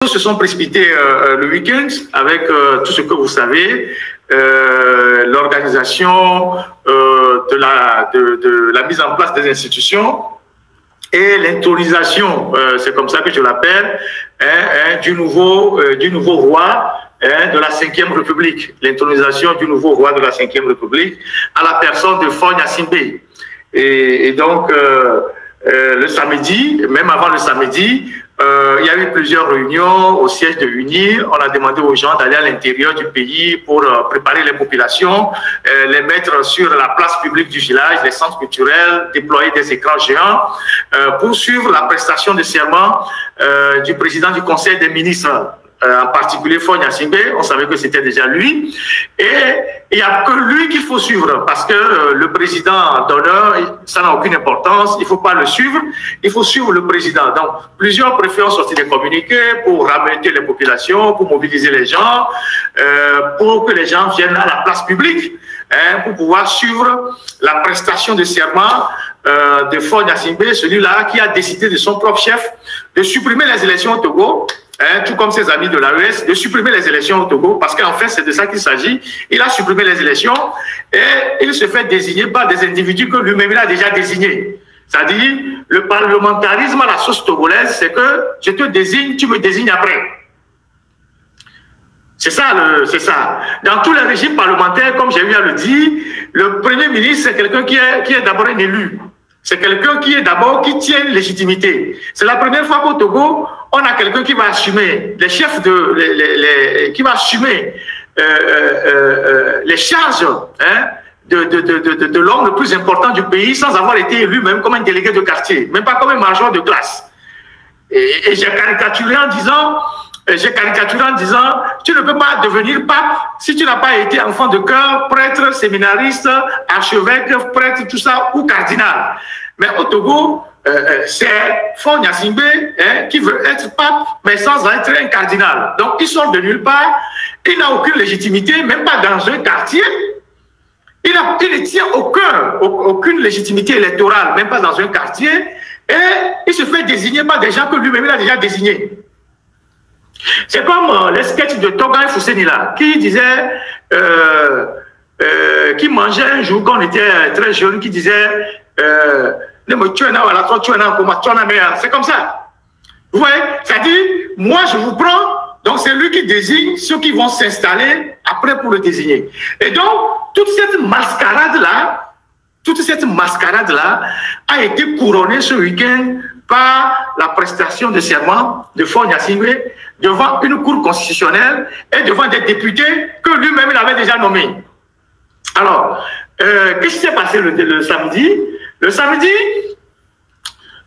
se sont précipités le week-end avec tout ce que vous savez, l'organisation de la mise en place des institutions et l'intronisation, c'est comme ça que je l'appelle, du nouveau roi de la 5e République, l'intronisation du nouveau roi de la 5e République à la personne de Faure Gnassingbé. Et donc, le samedi, même avant le samedi, il y a eu plusieurs réunions au siège de l'UNIR. On a demandé aux gens d'aller à l'intérieur du pays pour préparer les populations, les mettre sur la place publique du village, les centres culturels, déployer des écrans géants pour suivre la prestation de serment du président du Conseil des ministres, en particulier Faure Gnassingbé. On savait que c'était déjà lui. Et il n'y a que lui qu'il faut suivre parce que le président d'honneur, ça n'a aucune importance. Il ne faut pas le suivre. Il faut suivre le président. Donc, plusieurs préfets ont sorti des communiqués pour ramener les populations, pour mobiliser les gens, pour que les gens viennent à la place publique, pour pouvoir suivre la prestation de serment de Faure Gnassingbé, celui-là qui a décidé de son propre chef de supprimer les élections au Togo, tout comme ses amis de l'AES, de supprimer les élections au Togo, parce qu'en fait, c'est de ça qu'il s'agit. Il a supprimé les élections et il se fait désigner par des individus que lui-même a déjà désignés. C'est-à-dire, le parlementarisme à la sauce togolaise, c'est que je te désigne, tu me désignes après. C'est ça, c'est ça. Dans tous les régimes parlementaires, comme j'ai eu à le dire, le Premier ministre, c'est quelqu'un qui est d'abord un élu. C'est quelqu'un qui tient une légitimité. C'est la première fois qu'au Togo, on a quelqu'un qui va assumer les chefs qui va assumer les charges de l'homme le plus important du pays sans avoir été élu même comme un délégué de quartier, même pas comme un major de classe. Et j'ai caricaturé en disant, tu ne peux pas devenir pape si tu n'as pas été enfant de cœur, prêtre, séminariste, archevêque, prêtre, tout ça, ou cardinal. Mais au Togo, c'est Faure Gnassingbé qui veut être pape, mais sans être un cardinal. Donc, il sort de nulle part, il n'a aucune légitimité, même pas dans un quartier. Il ne tient aucune légitimité électorale, même pas dans un quartier, et il se fait désigner par des gens que lui-même il a déjà désignés. C'est comme les sketchs de Togan Foussenila, qui disait, qui mangeait un jour quand on était très jeune, qui disait, c'est comme ça. Vous voyez, c'est-à-dire, moi je vous prends, donc c'est lui qui désigne ceux qui vont s'installer après pour le désigner. Et donc, toute cette mascarade-là a été couronnée ce week-end par la prestation de serment de Faure Gnassingbé devant une cour constitutionnelle et devant des députés que lui-même il avait déjà nommés. Alors, qu'est-ce qui s'est passé le samedi? Le samedi,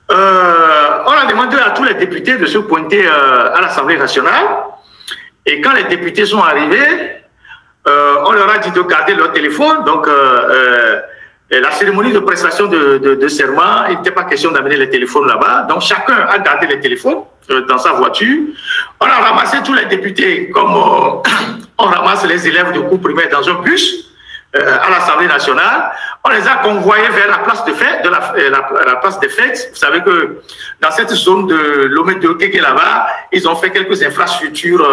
on a demandé à tous les députés de se pointer à l'Assemblée nationale. Et quand les députés sont arrivés, on leur a dit de garder leur téléphone. Donc, la cérémonie de prestation de serment, il n'était pas question d'amener les téléphones là-bas. Donc, chacun a gardé les téléphones dans sa voiture. On a ramassé tous les députés comme on ramasse les élèves de cours primaire dans un bus à l'Assemblée nationale. On les a convoyés vers la place de fête, la place des fêtes. Vous savez que dans cette zone de Lomé-de-Kéké là-bas, ils ont fait quelques infrastructures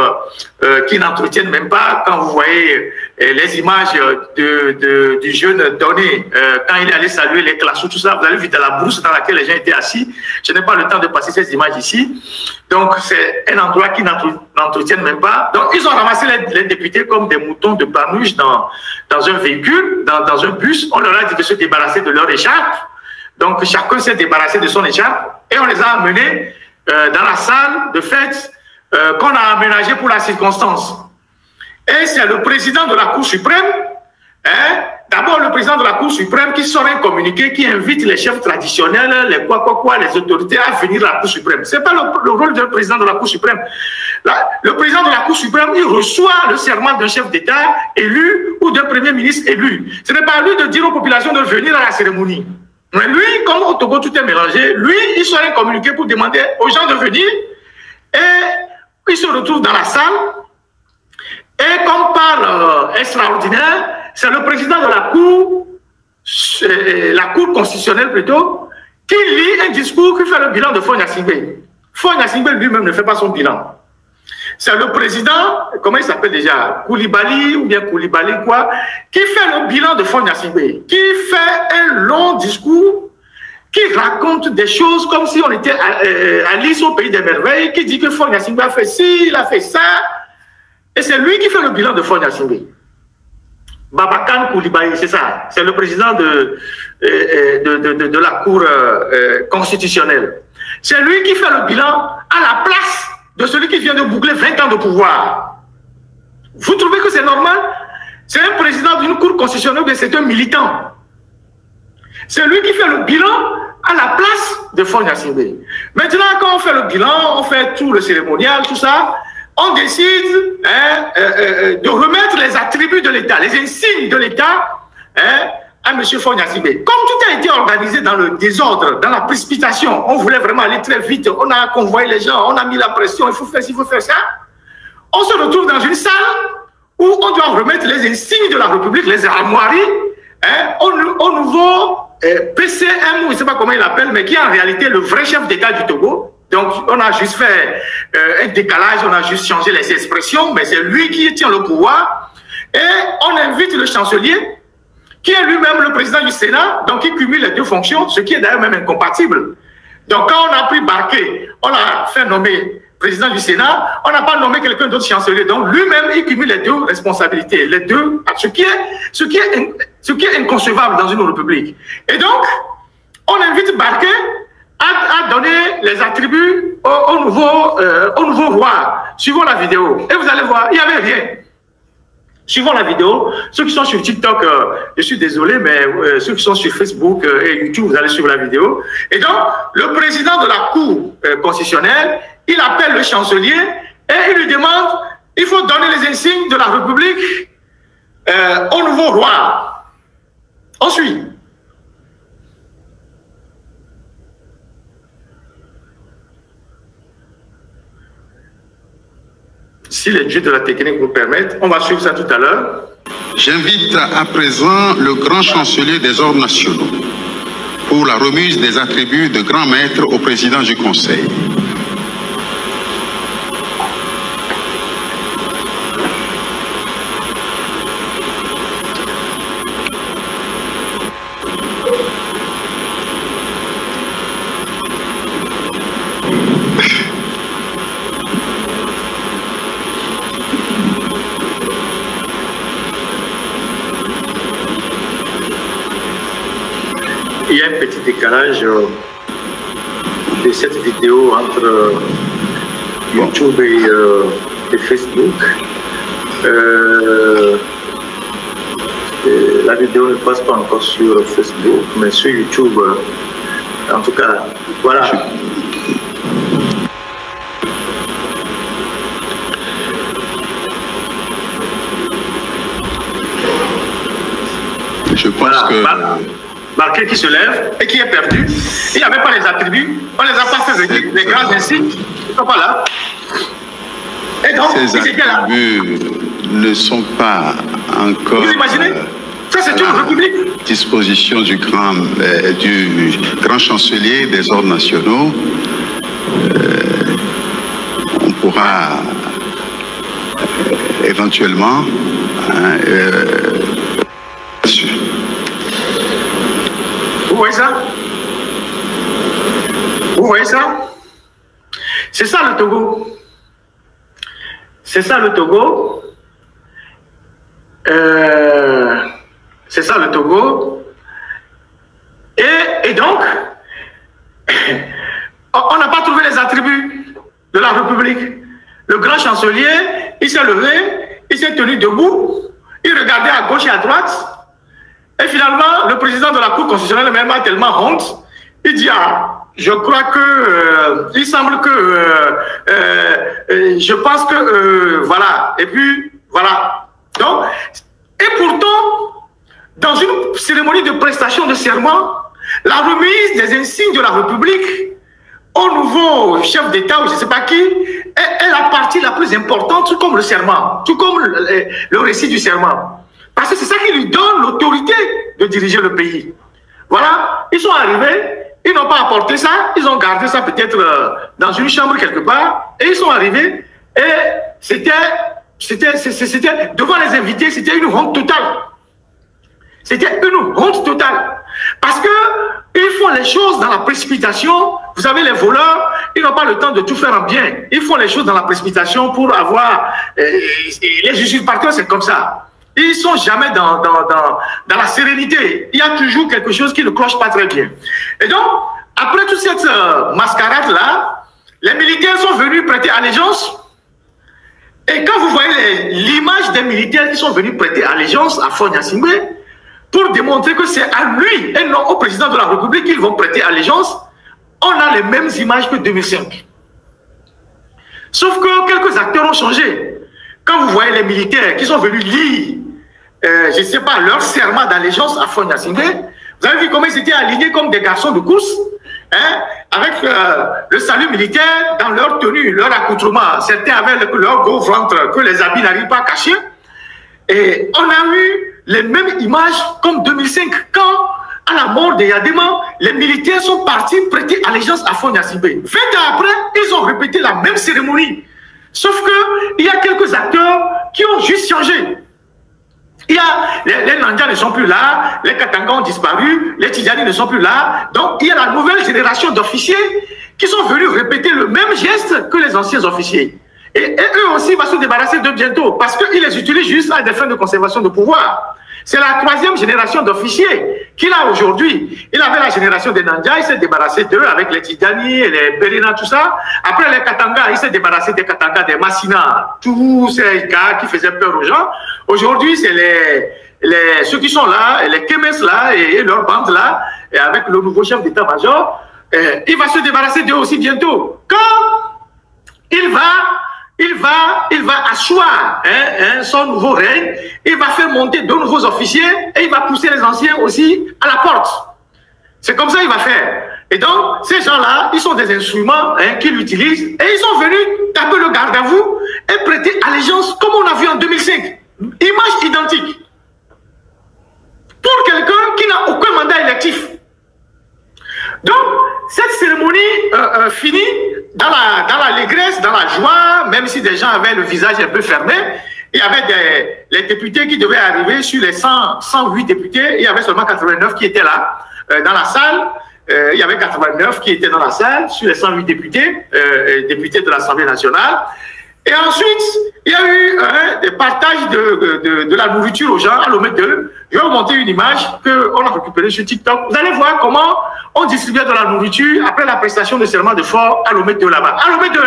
qui n'entretiennent même pas. Quand vous voyez les images du jeune Donné, quand il est allé saluer les classes, tout ça, vous allez vu dans la brousse dans laquelle les gens étaient assis. Je n'ai pas le temps de passer ces images ici. Donc, c'est un endroit qui n'entretiennent même pas. Donc, ils ont ramassé les députés comme des moutons de Panouche dans un véhicule, dans un bus. On leur a dit de se débarrasser de leur écharpe. Donc, chacun s'est débarrassé de son écharpe et on les a amenés dans la salle de fête qu'on a aménagée pour la circonstance. Et c'est le président de la Cour suprême, d'abord le président de la Cour suprême qui sort un communiqué qui invite les chefs traditionnels, les les autorités à venir à la Cour suprême. Ce n'est pas le rôle du président de la Cour suprême. Le président de la Cour suprême, il reçoit le serment d'un chef d'État élu ou d'un premier ministre élu. Ce n'est pas à lui de dire aux populations de venir à la cérémonie. Mais lui, comme au Togo tout est mélangé, lui, il sort un communiqué pour demander aux gens de venir et il se retrouve dans la salle. Et comme par extraordinaire, c'est le président de la Cour constitutionnelle plutôt, qui lit un discours qui fait le bilan de Faure Gnassingbé. Faure Gnassingbé lui-même ne fait pas son bilan. c'est le président, comment il s'appelle déjà, Koulibaly ou bien Koulibaly quoi, qui fait le bilan de Faure Gnassingbé, qui fait un long discours, qui raconte des choses comme si on était à Alice au pays des merveilles, qui dit que Faure Gnassingbé a fait ci, il a fait ça, et c'est lui qui fait le bilan de Faure Gnassingbé. Babakan Koulibaly, c'est ça, c'est le président de la Cour constitutionnelle. C'est lui qui fait le bilan à la place de celui qui vient de boucler 20 ans de pouvoir. Vous trouvez que c'est normal? C'est un président d'une Cour constitutionnelle, mais c'est un militant. C'est lui qui fait le bilan à la place de Faure Gnassingbé. Maintenant, quand on fait le bilan, on fait tout le cérémonial, tout ça, on décide de remettre les attributs de l'État, les insignes de l'État à M. Faure Gnassingbé. Comme tout a été organisé dans le désordre, dans la précipitation, on voulait vraiment aller très vite, on a convoyé les gens, on a mis la pression, il faut faire ci, il faut faire ça. On se retrouve dans une salle où on doit remettre les insignes de la République, les armoiries, au nouveau PCM, je ne sais pas comment il l'appelle, mais qui est en réalité le vrai chef d'État du Togo. Donc, on a juste fait un décalage, on a juste changé les expressions, mais c'est lui qui tient le pouvoir. Et on invite le chancelier, qui est lui-même le président du Sénat, donc il cumule les deux fonctions, ce qui est d'ailleurs même incompatible. Donc, quand on a pris Barké, on l'a fait nommer président du Sénat, on n'a pas nommé quelqu'un d'autre chancelier. Donc, lui-même, il cumule les deux responsabilités, les deux, ce qui est inconcevable dans une république. Et donc, on invite Barké à donner les attributs au nouveau roi. Suivons la vidéo. Et vous allez voir, il n'y avait rien. Suivons la vidéo. Ceux qui sont sur TikTok, je suis désolé, mais ceux qui sont sur Facebook et YouTube, vous allez suivre la vidéo. Et donc, le président de la Cour constitutionnelle, il appelle le chancelier et il lui demande, il faut donner les insignes de la République au nouveau roi. On suit. Si les dieux de la technique vous permettent, on va suivre ça tout à l'heure. J'invite à présent le grand chancelier des ordres nationaux pour la remise des attributs de grand maître au président du Conseil. Il y a un petit décalage de cette vidéo entre YouTube et Facebook. La vidéo ne passe pas encore sur Facebook, mais sur YouTube, en tout cas, voilà. Je pense que... Barké qui se lève et qui est perdu. Il n'y avait pas les attributs, on les a pas fait venir, les grands insignes, ils ne sont pas là. Et donc, ces attributs ne sont pas encore... Vous imaginez? Ça, c'est une république. Disposition du grand chancelier des ordres nationaux. On pourra éventuellement... Vous voyez ça? Vous voyez ça? C'est ça le Togo. C'est ça le Togo. C'est ça le Togo. Et donc, on n'a pas trouvé les attributs de la République. Le grand chancelier, il s'est levé, il s'est tenu debout, il regardait à gauche et à droite. Et finalement, le président de la Cour constitutionnelle même a tellement honte, il dit, ah, je crois que, il semble que, je pense que, voilà, et puis, voilà. Donc, et pourtant, dans une cérémonie de prestation de serment, la remise des insignes de la République au nouveau chef d'État, ou je ne sais pas qui, est la partie la plus importante, tout comme le serment, tout comme le récit du serment. Parce que c'est ça qui lui donne l'autorité de diriger le pays. Voilà, ils sont arrivés, ils n'ont pas apporté ça, ils ont gardé ça peut-être dans une chambre quelque part, et ils sont arrivés, Et c'était devant les invités, c'était une honte totale. C'était une honte totale. Parce que ils font les choses dans la précipitation. Vous savez, les voleurs, ils n'ont pas le temps de tout faire en bien. Ils font les choses dans la précipitation pour avoir... les usurpateurs, c'est comme ça. Ils ne sont jamais dans la sérénité. Il y a toujours quelque chose qui ne cloche pas très bien. Et donc, après toute cette mascarade-là, les militaires sont venus prêter allégeance. Et quand vous voyez l'image des militaires qui sont venus prêter allégeance à Faure Gnassingbé, pour démontrer que c'est à lui et non au président de la République qu'ils vont prêter allégeance, on a les mêmes images que 2005. Sauf que quelques acteurs ont changé. Quand vous voyez les militaires qui sont venus lire, je ne sais pas, leur serment d'allégeance à Faure Gnassingbé, vous avez vu comment ils étaient alignés comme des garçons de course, hein, avec le salut militaire dans leur tenue, leur accoutrement. Certains avaient leur gros ventre que les habits n'arrivent pas à cacher. Et on a eu les mêmes images comme 2005, quand, à la mort de Yadema, les militaires sont partis prêter allégeance à Faure Gnassingbé. 20 ans après, ils ont répété la même cérémonie. Sauf qu'il y a quelques acteurs qui ont juste changé. Il y a, les Nandias ne sont plus là, les Katanga ont disparu, les Tidjani ne sont plus là. Donc, il y a la nouvelle génération d'officiers qui sont venus répéter le même geste que les anciens officiers. Et eux aussi vont se débarrasser d'eux bientôt, parce qu'ils les utilisent juste à des fins de conservation de pouvoir. C'est la troisième génération d'officiers qu'il a aujourd'hui. Il avait la génération des Nandias, il s'est débarrassé d'eux avec les Tidjani, les Berina, tout ça. Après les Katanga, il s'est débarrassé des Katanga, des Massina, tous ces gars qui faisaient peur aux gens. Aujourd'hui, c'est ceux qui sont là, les Kemes là, et leur bande là, et avec le nouveau chef d'état-major, il va se débarrasser d'eux aussi bientôt. Quand il va asseoir son nouveau règne, il va faire monter deux nouveaux officiers et il va pousser les anciens aussi à la porte. C'est comme ça qu'il va faire. Et donc, ces gens-là, ils sont des instruments qu'il utilise et ils sont venus taper le garde à vous et prêter allégeance comme on a vu en 2005. Image identique. Pour quelqu'un qui n'a aucun mandat électif. Donc, cette cérémonie finit dans l'allégresse, dans la joie, même si des gens avaient le visage un peu fermé. Il y avait les députés qui devaient arriver sur les 108 députés. Il y avait seulement 89 qui étaient là, dans la salle. Il y avait 89 qui étaient dans la salle sur les 108 députés, députés de l'Assemblée nationale. Et ensuite, il y a eu des partages de la nourriture aux gens à Lomé 2. Je vais vous montrer une image qu'on a récupérée sur TikTok. Vous allez voir comment on distribuait de la nourriture après la prestation de serment de Faure à Lomé 2 là-bas. À Lomé 2,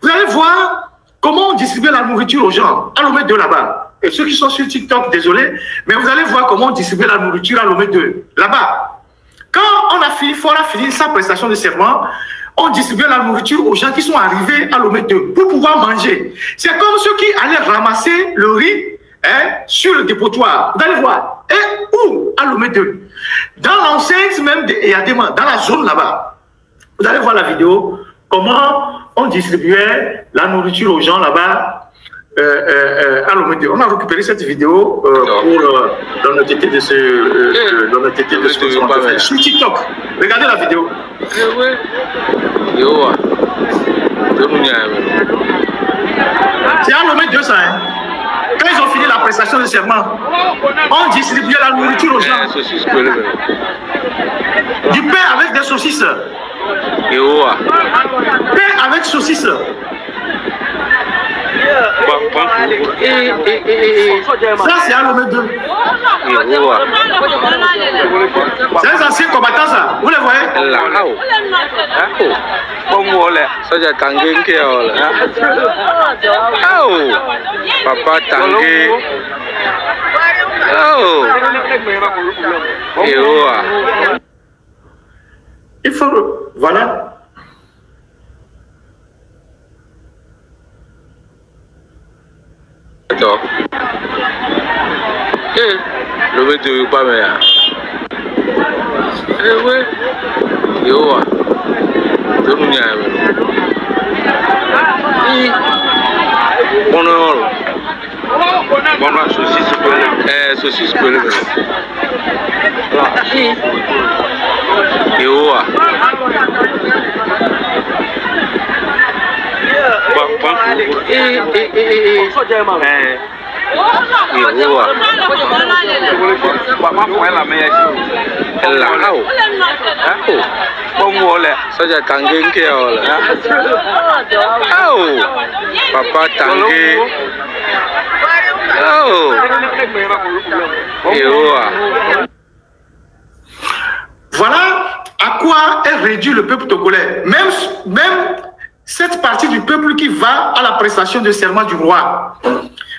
vous allez voir comment on distribuait la nourriture aux gens à Lomé 2 là-bas. Et ceux qui sont sur TikTok, désolé, mais vous allez voir comment on distribuait la nourriture à Lomé 2 là-bas. Quand on a fini, Faure a fini sa prestation de serment, on distribuait la nourriture aux gens qui sont arrivés à Lomé 2 pour pouvoir manger. C'est comme ceux qui allaient ramasser le riz sur le dépotoir. Vous allez voir. Et où? À Lomé 2. Dans l'enceinte même de Yadema, dans la zone là-bas. Vous allez voir la vidéo, comment on distribuait la nourriture aux gens là-bas à Lomé 2. On a récupéré cette vidéo pour l'honnêteté de ce qu'on a fait sur TikTok. Regardez la vidéo. C'est à Lomé 2 ça, hein. Quand ils ont fini la prestation de serment, on distribuait la nourriture aux gens. Du pain avec des saucisses. Pain avec saucisses. Ça, c'est à Lomé 2. C'est un ancien combattant, ça. Vous les voyez? Papa Tanguy. Il faut... Voilà. Attends. Le mec de pas mais. Ouais. Yo. Donne nya. Bon saucisse pour saucisse pour le. Yo. Soja Tanguy nke Papa Tanguy. Voilà à quoi est réduit le peuple togolais. Même cette partie du peuple qui va à la prestation de serment du roi.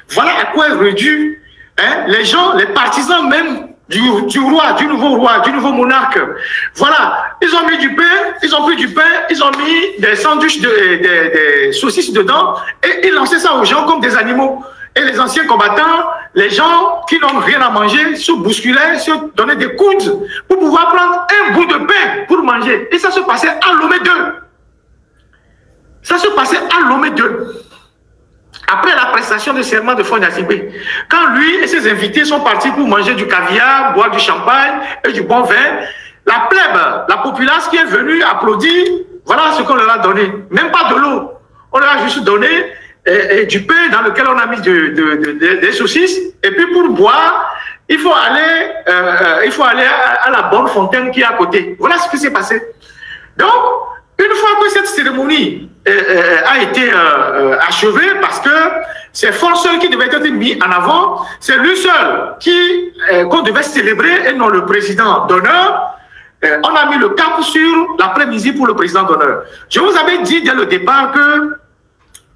Voilà à quoi est réduit les gens, les partisans même du roi, du nouveau monarque. Voilà, ils ont mis du pain, ils ont pris du pain, ils ont mis des sandwichs, des saucisses dedans et ils lançaient ça aux gens comme des animaux. Et les anciens combattants, les gens qui n'ont rien à manger, se bousculaient, se donnaient des coudes pour pouvoir prendre un bout de pain pour manger. Et ça se passait à Lomé 2. Ça se passait à Lomé 2. Après la prestation de serment de Faure Gnassingbé, quand lui et ses invités sont partis pour manger du caviar, boire du champagne et du bon vin, la plèbe, la populace qui est venue applaudir, voilà ce qu'on leur a donné. Même pas de l'eau. On leur a juste donné du pain dans lequel on a mis des saucisses. Et puis pour boire, il faut aller à la bonne fontaine qui est à côté. Voilà ce qui s'est passé. Donc, une fois que cette cérémonie a été achevée, parce que c'est Faure seul qui devait être mis en avant, c'est lui seul qu'on devait célébrer et non le président d'honneur. On a mis le cap sur l'après-midi pour le président d'honneur. Je vous avais dit dès le départ que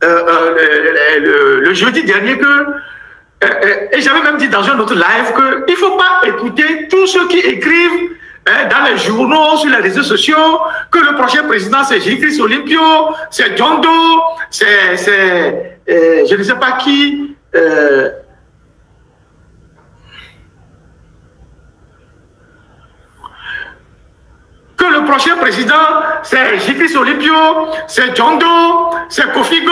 le jeudi dernier et j'avais même dit dans un autre live qu'il ne faut pas écouter tous ceux qui écrivent dans les journaux, sur les réseaux sociaux, que le prochain président c'est J-Chris Olympio, c'est John Doe, c'est je ne sais pas qui. Que le prochain président c'est J-Chris Olympio, c'est John Doe, c'est Kofigo,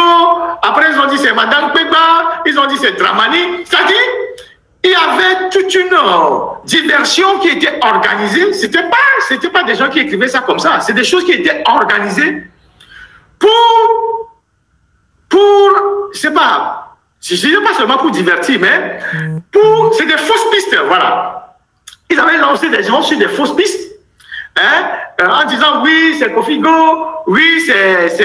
après ils ont dit c'est Madame Pegba, ils ont dit c'est Dramani, c'est-à-dire il y avait toute une diversion qui était organisée. C'était pas des gens qui écrivaient ça comme ça. C'est des choses qui étaient organisées pour je sais pas seulement pour divertir, mais c'est des fausses pistes, voilà. Ils avaient lancé des gens sur des fausses pistes, en disant oui, c'est Kofigo, oui, c'est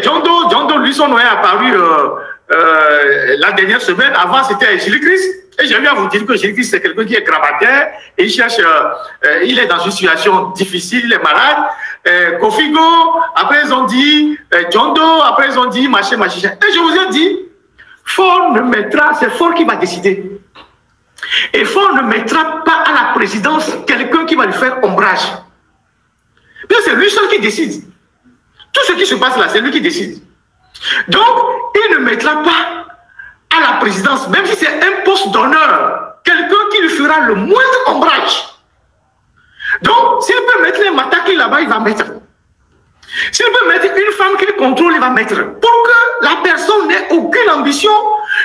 John Doe. John Doe, lui, son nom est apparu la dernière semaine. Avant, c'était J-Chris. Et j'ai envie à vous dire que J-Chris, c'est quelqu'un qui est gravataire et il cherche, il est dans une situation difficile, il est malade. Kofigo, après ils ont dit John Doe, après ils ont dit machin. Et je vous ai dit, Faure ne mettra, c'est Faure qui va décider. Et Faure ne mettra pas à la présidence quelqu'un qui va lui faire ombrage. C'est lui seul qui décide. Tout ce qui se passe là, c'est lui qui décide. Donc, il ne mettra pas à la présidence, même si c'est un poste d'honneur, quelqu'un qui lui fera le moindre ombrage. Donc, s'il peut mettre les matakis là-bas, il va mettre. S'il peut mettre une femme qu'il contrôle, il va mettre. Pour que la personne n'ait aucune ambition,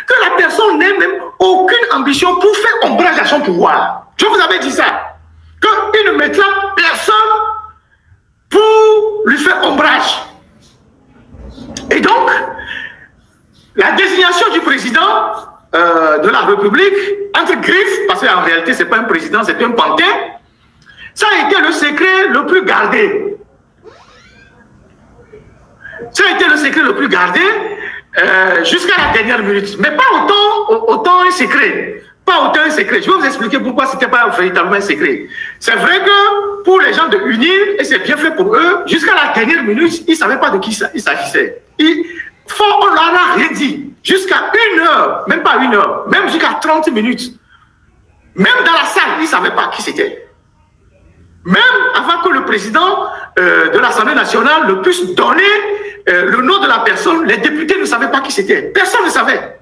que la personne n'ait même aucune ambition pour faire ombrage à son pouvoir. Je vous avais dit ça. Qu'il ne mettra personne pour lui faire ombrage. Et donc, la désignation du président de la République, entre griffes, parce qu'en réalité, ce n'est pas un président, c'est un pantin, ça a été le secret le plus gardé. Ça a été le secret le plus gardé jusqu'à la dernière minute. Mais pas autant un secret. Pas autant un secret. Je vais vous expliquer pourquoi ce n'était pas véritablement un secret. C'est vrai que pour les gens de UNIR, et c'est bien fait pour eux, jusqu'à la dernière minute, ils ne savaient pas de qui il s'agissait. On ne leur a rien dit. Jusqu'à 1 heure, même pas 1 heure, même jusqu'à 30 minutes. Même dans la salle, ils ne savaient pas qui c'était. Même avant que le président de l'Assemblée nationale ne puisse donner le nom de la personne, les députés ne savaient pas qui c'était. Personne ne savait.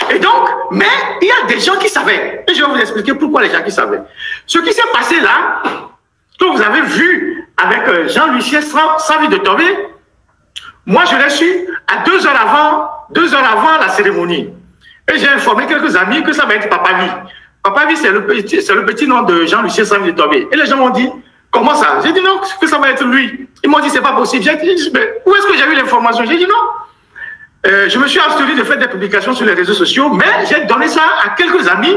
Et donc, mais il y a des gens qui savaient. Et je vais vous expliquer pourquoi les gens qui savaient. Ce qui s'est passé là, que vous avez vu avec Jean-Lucien Savy de Tobé, moi je l'ai su à 2 heures avant la cérémonie. Et j'ai informé quelques amis que ça va être Papa Vi. Papa Vi, c'est le petit nom de Jean-Lucien Savy de Tobé. Et les gens m'ont dit, comment ça? J'ai dit non, que ça va être lui. Ils m'ont dit c'est pas possible. J'ai dit, mais où est-ce que j'ai eu l'information? J'ai dit non. Je me suis abstenu de faire des publications sur les réseaux sociaux, mais j'ai donné ça à quelques amis.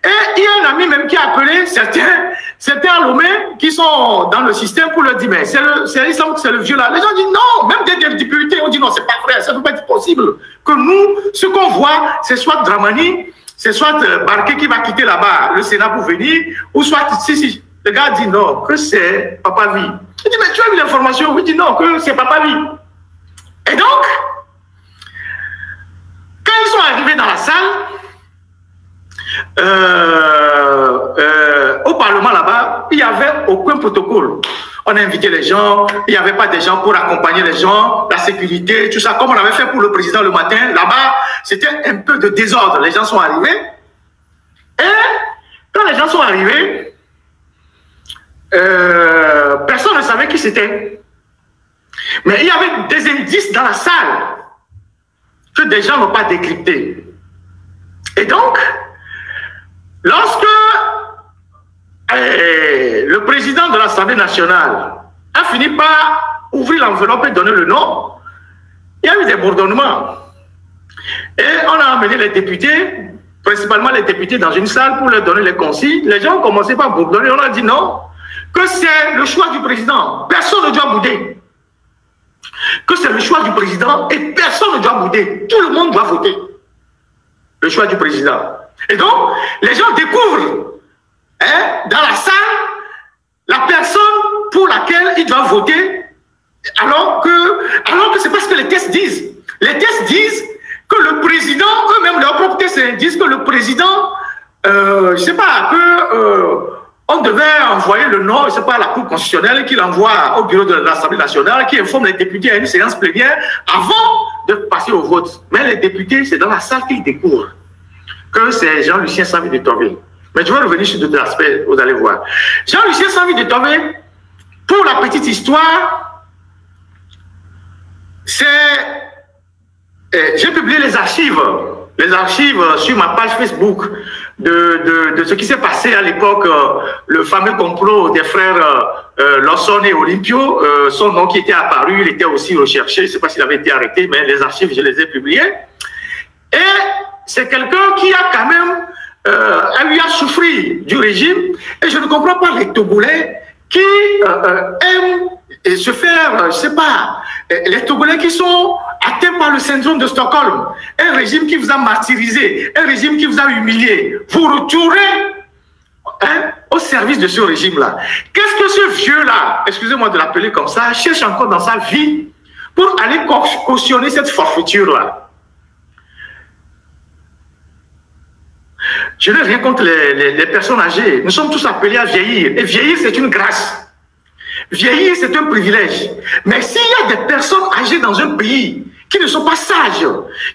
Et il y a un ami même qui a appelé certains Lomé qui sont dans le système pour leur dire, mais c'est le vieux là. Les gens disent non, même des députés ont dit non, c'est pas vrai, ça ne peut pas être possible. Que nous, ce qu'on voit, c'est soit Dramani, c'est soit Barké qui va quitter là-bas le Sénat pour venir, ou soit si. Le gars dit non, que c'est Papa Vie. Il dit, mais tu as eu l'information? Il dit non, que c'est Papa Vie. Et donc, quand ils sont arrivés dans la salle, au Parlement là-bas, il n'y avait aucun protocole. On a invité les gens, il n'y avait pas de gens pour accompagner les gens, la sécurité, tout ça, comme on avait fait pour le président le matin. Là-bas, c'était un peu de désordre. Les gens sont arrivés. Et quand les gens sont arrivés, personne ne savait qui c'était. Mais il y avait des indices dans la salle que des gens n'ont pas décryptés. Et donc, lorsque le président de l'Assemblée nationale a fini par ouvrir l'enveloppe et donner le nom, il y a eu des bourdonnements. Et on a amené les députés, principalement les députés, dans une salle pour leur donner les consignes. Les gens ont commencé par bourdonner. On a dit non, que c'est le choix du président. Personne ne doit bouder. Que c'est le choix du président et personne ne doit bouder. Tout le monde doit voter le choix du président. Et donc, les gens découvrent dans la salle la personne pour laquelle ils doivent voter, alors que c'est pas ce que les tests disent. Les tests disent que le président, eux-mêmes, leurs propres tests disent que le président, je sais pas, on devait envoyer le nom, je sais pas, à la Cour constitutionnelle, qu'il envoie au bureau de l'Assemblée nationale, qui informe les députés à une séance plénière avant de passer au vote. Mais les députés, c'est dans la salle qu'ils découvrent que c'est Jean-Lucien Sammy de Tové. Mais je vais revenir sur d'autres aspects, vous allez voir. Jean-Lucien Sammy de Tové, pour la petite histoire, c'est... j'ai publié les archives sur ma page Facebook de ce qui s'est passé à l'époque, le fameux complot des frères Lawson et Olympio, son nom qui était apparu, il était aussi recherché, je ne sais pas s'il avait été arrêté, mais les archives, je les ai publiées. Et c'est quelqu'un qui a quand même eu à souffrir du régime, et je ne comprends pas les Togolais qui aiment se faire, je ne sais pas, les Togolais qui sont atteints par le syndrome de Stockholm, un régime qui vous a martyrisé, un régime qui vous a humilié, vous retournez au service de ce régime-là. Qu'est-ce que ce vieux-là, excusez-moi de l'appeler comme ça, cherche encore dans sa vie pour aller cautionner cette forfaiture-là? Je n'ai rien contre les personnes âgées. Nous sommes tous appelés à vieillir. Et vieillir, c'est une grâce. Vieillir, c'est un privilège. Mais s'il y a des personnes âgées dans un pays qui ne sont pas sages,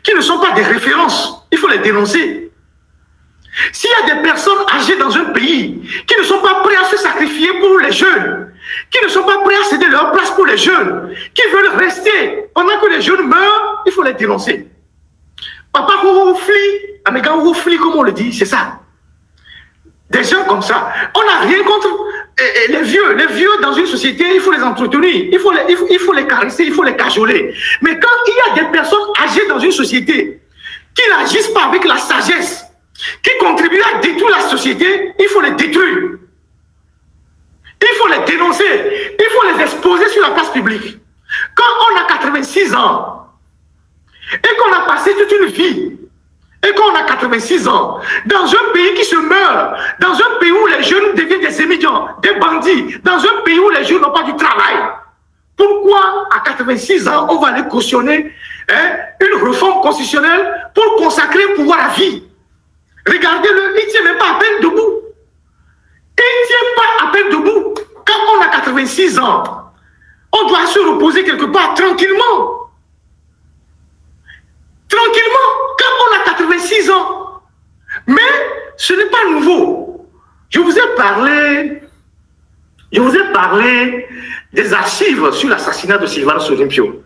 qui ne sont pas des références, il faut les dénoncer. S'il y a des personnes âgées dans un pays qui ne sont pas prêts à se sacrifier pour les jeunes, qui ne sont pas prêts à céder leur place pour les jeunes, qui veulent rester pendant que les jeunes meurent, il faut les dénoncer. Papa Roufli, Améga Roufli, comme on le dit, c'est ça. Des gens comme ça. On n'a rien contre les vieux. Les vieux, dans une société, il faut les entretenir, il faut les caresser, il faut les cajoler. Mais quand il y a des personnes âgées dans une société qui n'agissent pas avec la sagesse, qui contribuent à détruire la société, il faut les détruire. Il faut les dénoncer. Il faut les exposer sur la place publique. Quand on a 86 ans, et qu'on a passé toute une vie, et qu'on a 86 ans, dans un pays qui se meurt, dans un pays où les jeunes deviennent des émigrants, des bandits, dans un pays où les jeunes n'ont pas du travail, pourquoi à 86 ans, on va aller cautionner une réforme constitutionnelle pour consacrer le pouvoir à vie? Regardez-le, il ne tient même pas à peine debout. Il ne tient pas à peine debout. Quand on a 86 ans, on doit se reposer quelque part tranquillement. Tranquillement, quand on a 86 ans. Mais ce n'est pas nouveau. Je vous ai parlé des archives sur l'assassinat de Sylvanus Olympio.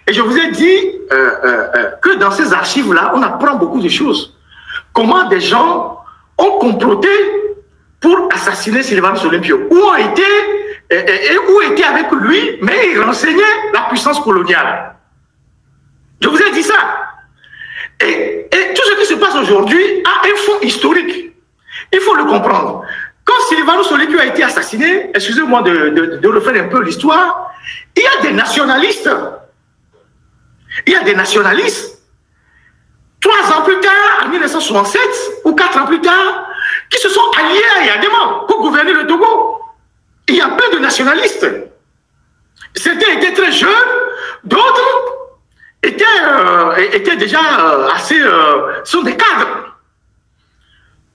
Et je vous ai dit que dans ces archives-là, on apprend beaucoup de choses. Comment des gens ont comploté pour assassiner Sylvanus Olympio. Où ont été ou était avec lui, mais il renseignait la puissance coloniale. Je vous ai dit ça. Et tout ce qui se passe aujourd'hui a un fond historique. Il faut le comprendre. Quand Silvano Soleku a été assassiné, excusez-moi de refaire un peu l'histoire, il y a des nationalistes. Il y a des nationalistes, 3 ans plus tard, en 1967, ou 4 ans plus tard, qui se sont alliés à Yadema pour gouverner le Togo. Il y a plein de nationalistes. Certains étaient très jeunes, d'autres étaient déjà assez... sont des cadres.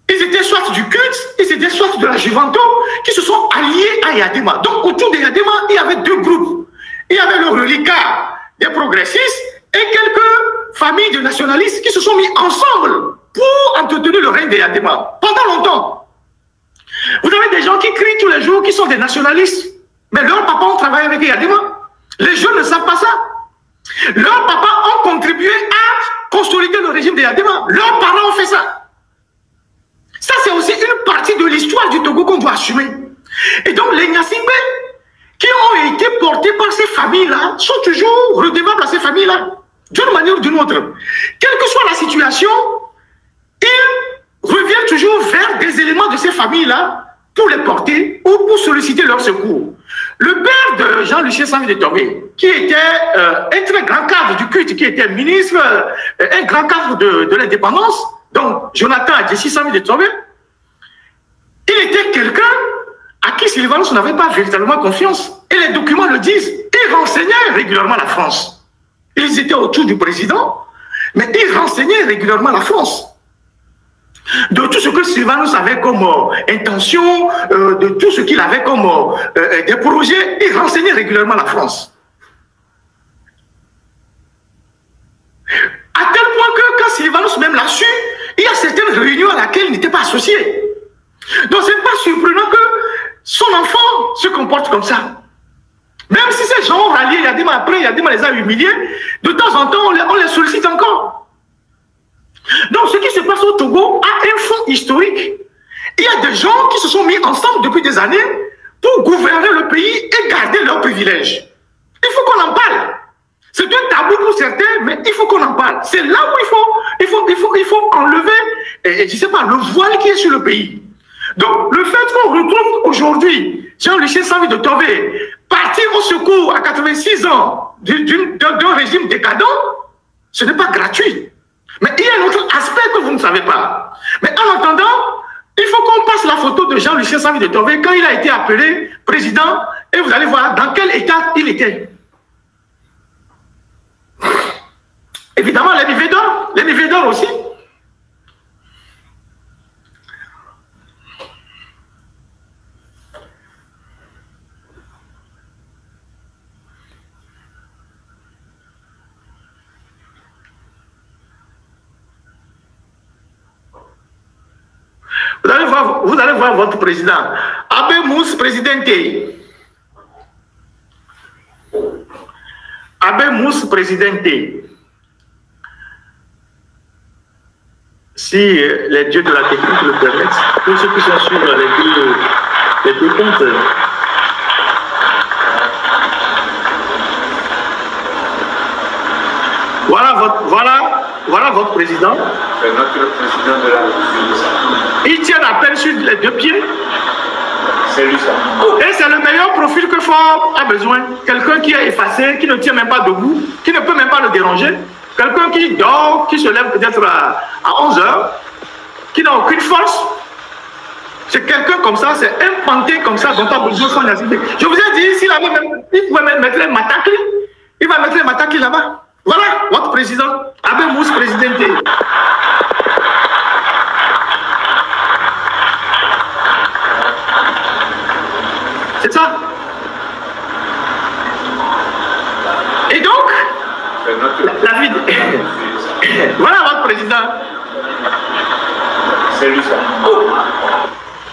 Ils étaient soit du culte, ils étaient soit de la Juventus, qui se sont alliés à Yadema. Donc autour de Yadema, il y avait 2 groupes. Il y avait le reliquat des progressistes et quelques familles de nationalistes qui se sont mis ensemble pour entretenir le règne de Yadema pendant longtemps. Vous avez des gens qui crient tous les jours qui sont des nationalistes, mais leurs papas ont travaillé avec Yadema. Les jeunes ne savent pas ça. Leurs papas ont contribué à consolider le régime de Yadema. Leurs parents ont fait ça. Ça, c'est aussi une partie de l'histoire du Togo qu'on doit assumer. Et donc, les Nyasingbe, qui ont été portés par ces familles-là, sont toujours redevables à ces familles-là, d'une manière ou d'une autre. Quelle que soit la situation, ils reviennent toujours vers des éléments de ces familles-là pour les porter ou pour solliciter leur secours. Le père de Jean-Lucien Samy de Tomé, qui était un très grand cadre du culte, qui était ministre, un grand cadre de l'indépendance, donc Jonathan Adjessi Samy de Tomé, il était quelqu'un à qui Sylvanus n'avait pas véritablement confiance. Et les documents le disent. Ils renseignaient régulièrement la France. Ils étaient autour du président, mais ils renseignaient régulièrement la France. De tout ce que Sylvanus avait comme intention, de tout ce qu'il avait comme des projets, ils renseignaient régulièrement la France. À tel point que quand Sylvanus même l'a su, il y a certaines réunions à laquelle il n'était pas associé. Donc ce n'est pas surprenant que son enfant se comporte comme ça. Même si ces gens ont rallié Yadema après, Yadema les a humiliés, de temps en temps, on les sollicite encore. Donc, ce qui se passe au Togo a un fond historique. Il y a des gens qui se sont mis ensemble depuis des années pour gouverner le pays et garder leurs privilèges. Il faut qu'on en parle. C'est un tabou pour certains, mais il faut qu'on en parle. C'est là où il faut enlever, je ne sais pas, le voile qui est sur le pays. Donc, le fait qu'on retrouve aujourd'hui Jean-Lucien Samy de Tomé partir au secours à 86 ans d'un régime décadent, ce n'est pas gratuit. Mais il y a un autre aspect que vous ne savez pas. Mais en attendant, il faut qu'on passe la photo de Jean-Lucien Samy de Tomé quand il a été appelé président et vous allez voir dans quel état il était. Évidemment, les niveaux d'or aussi. Vous allez voir votre président. Abe Mousse Presidente. Abe Mousse Presidente. Si les dieux de la technique le permettent, tous ceux qui sont sur les deux comptes. Voilà votre président. C'est notre président de la République. Il tient à peine sur les 2 pieds. C'est lui ça. Et c'est le meilleur profil que Ford a besoin. Quelqu'un qui est effacé, qui ne tient même pas debout, qui ne peut même pas le déranger. Quelqu'un qui dort, qui se lève peut-être à 11 h, qui n'a aucune force. C'est quelqu'un comme ça, c'est un panté comme ça dont a besoin Ford. Je vous ai dit, s'il pouvait même mettre les matakli, il va mettre les matakli là-bas. Voilà votre président, Abe Mousse Presidente. C'est ça. Et donc, la vie de... Voilà votre président. C'est lui ça.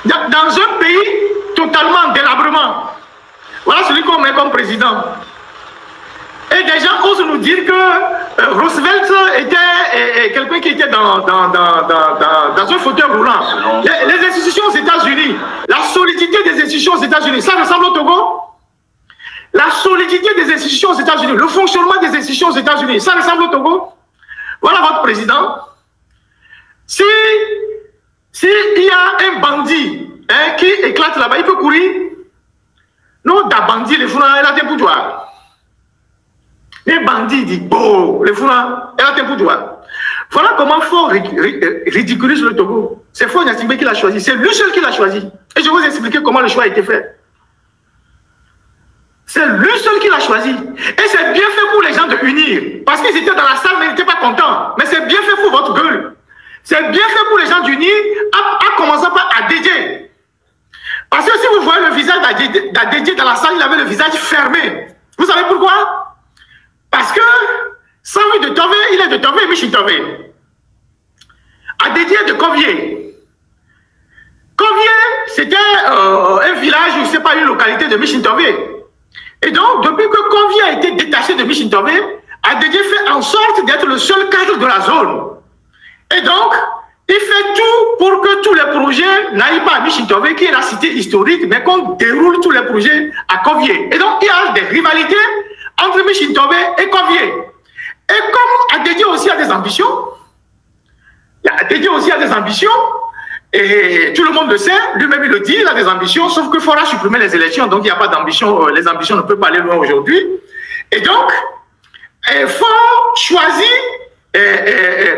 Dans un pays totalement en délabrement, voilà celui qu'on met comme président. Et Et des gens osent nous dire que Roosevelt était quelqu'un qui était dans un fauteuil roulant. Les institutions aux États-Unis, la solidité des institutions aux États-Unis, ça ressemble au Togo? La solidité des institutions aux États-Unis, le fonctionnement des institutions aux États-Unis, ça ressemble au Togo? Voilà votre président. Si il y a un bandit qui éclate là-bas, il peut courir. Non, d'un bandit, les foulants, il a des boudoirs. Les bandits disent, oh, les foulants, il a des boudoirs. Voilà comment Faure ridiculise le Togo. C'est Faure Gnassingbé qui l'a choisi. C'est lui seul qui l'a choisi. Et je vais vous expliquer comment le choix a été fait. C'est lui seul qui l'a choisi. Et c'est bien fait pour les gens de unir. Parce qu'ils étaient dans la salle, mais ils n'étaient pas contents. Mais c'est bien fait pour votre gueule. C'est bien fait pour les gens d'unir, à commencer par ADJ. Parce que si vous voyez le visage d'ADJ dans la salle, il avait le visage fermé. Vous savez pourquoi? Parce que, sans lui de Tové, il est de Tové, Michel Tové. ADJ est de Covier. Covier, c'était un village, je ne sais pas, une localité de Michel Tové. Et donc, depuis que Covier a été détaché de Michel Tové, ADJ fait en sorte d'être le seul cadre de la zone. Et donc, il fait tout pour que tous les projets n'aillent pas à Michitové, qui est la cité historique, mais qu'on déroule tous les projets à Covier. Et donc, il y a des rivalités entre Michitové et Covier. Et comme ADJ aussi a des ambitions, ADJ aussi a des ambitions, et tout le monde le sait, lui-même il le dit, il a des ambitions, sauf qu'il faudra supprimer les élections, donc il n'y a pas d'ambition, les ambitions ne peuvent pas aller loin aujourd'hui. Et donc, il faut choisir.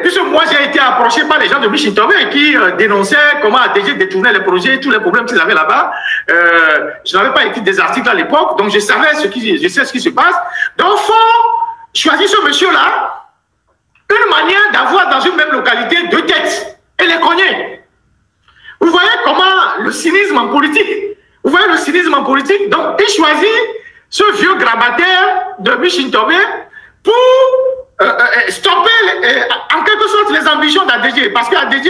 Puisque moi j'ai été approché par les gens de Michitové qui dénonçaient comment ADJ détournait les projets, tous les problèmes qu'ils avaient là-bas. Je n'avais pas écrit des articles à l'époque, donc je sais ce qui se passe. Donc il faut choisir ce monsieur-là, une manière d'avoir dans une même localité deux têtes et les cogner. Vous voyez comment le cynisme en politique, vous voyez le cynisme en politique, donc il choisit ce vieux grabataire de Michitové pour stopper en quelque sorte les ambitions d'ADJ. Parce qu'ADJ,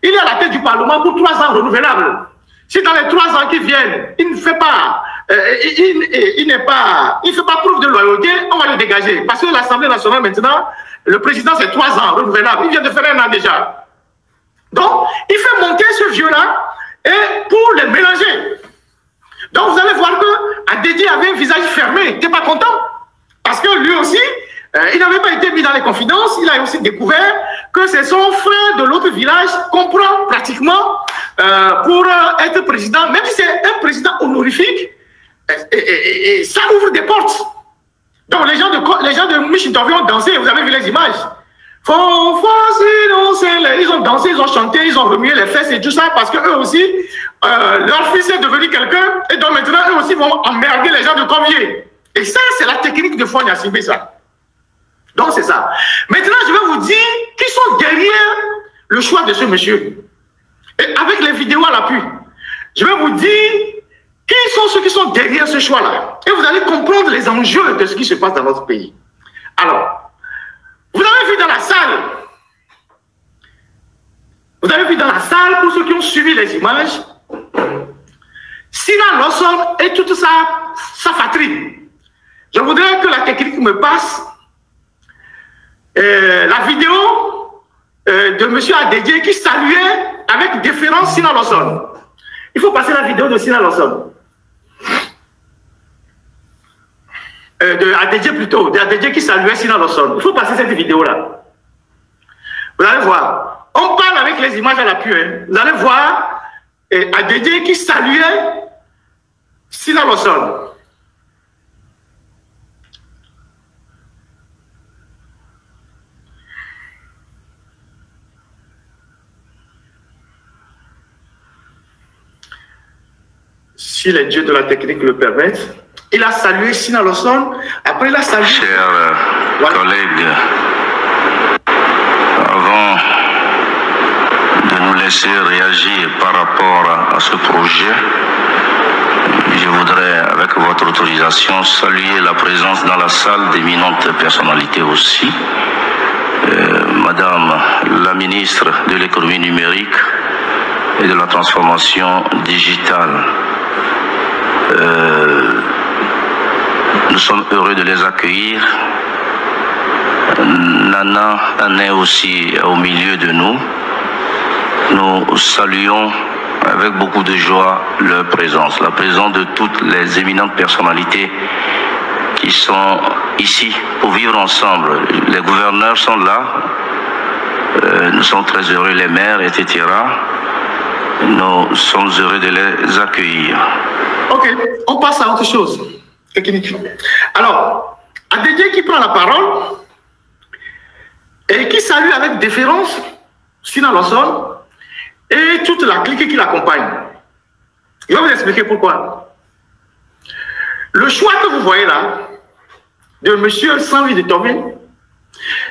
il est à la tête du Parlement pour 3 ans renouvelables. Si dans les 3 ans qui viennent, il ne fait pas, il fait pas preuve de loyauté, on va le dégager. Parce que l'Assemblée nationale maintenant, le président c'est 3 ans renouvelables. Il vient de faire 1 an déjà. Donc, il fait monter ce vieux-là et pour les mélanger. Donc, vous allez voir que ADJ avait un visage fermé. Il n'était pas content. Parce que lui aussi, il n'avait pas été mis dans les confidences, il a aussi découvert que c'est son frère de l'autre village qu'on prend pratiquement pour être président, même si c'est un président honorifique, et ça ouvre des portes. Donc les gens de Michitové ont dansé, vous avez vu les images. Ils ont dansé, ils ont chanté, ils ont remué les fesses et tout ça parce que eux aussi, leur fils est devenu quelqu'un et donc maintenant eux aussi vont emmerder les gens de Covier. Et ça, c'est la technique de Faure Gnassingbé, ça. Donc, c'est ça. Maintenant, je vais vous dire qui sont derrière le choix de ce monsieur. Et avec les vidéos à l'appui, je vais vous dire qui sont ceux qui sont derrière ce choix-là. Et vous allez comprendre les enjeux de ce qui se passe dans notre pays. Alors, vous avez vu dans la salle, pour ceux qui ont suivi les images, Sina Lawson et toute sa fatrie. Je voudrais que la technique me passe la vidéo de M. ADJ qui saluait avec déférence Sina Lawson. Il faut passer la vidéo de Sina Lawson. De ADJ plutôt, de ADJ qui saluait Sina Lawson. Il faut passer cette vidéo-là. Vous allez voir. On parle avec les images à l'appui. Hein. Vous allez voir ADJ qui saluait Sina Lawson. Si les dieux de la technique le permettent, il a salué Sina Lawson, après il a salué... Chers collègues, avant de nous laisser réagir par rapport à ce projet, je voudrais, avec votre autorisation, saluer la présence dans la salle d'éminentes personnalités aussi. Madame la ministre de l'économie numérique et de la transformation digitale. Nous sommes heureux de les accueillir. Nana est aussi au milieu de nous. Nous saluons avec beaucoup de joie leur présence, la présence de toutes les éminentes personnalités qui sont ici pour vivre ensemble. Les gouverneurs sont là, nous sommes très heureux, les maires, etc. Nous sommes heureux de les accueillir. Ok, on passe à autre chose. Technique. Alors, Adédié qui prend la parole et qui salue avec déférence Sina Lawson et toute la clique qui l'accompagne. Je vais vous expliquer pourquoi. Le choix que vous voyez là, de M. Sanvi de Tové,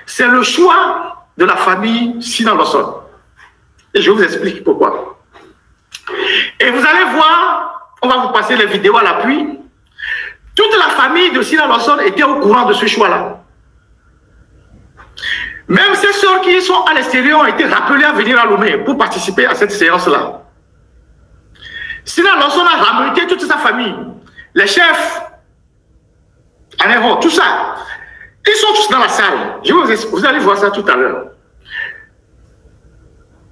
c'est le choix de la famille Sina Lawson. Et je vous explique pourquoi. Et vous allez voir, on va vous passer les vidéos à l'appui. Toute la famille de Sina Lawson était au courant de ce choix-là. Même ces sœurs qui sont à l'extérieur ont été rappelées à venir à Lomé pour participer à cette séance-là. Sina Lawson a ramené toute sa famille, les chefs, Anéro, tout ça. Ils sont tous dans la salle. Vous allez voir ça tout à l'heure.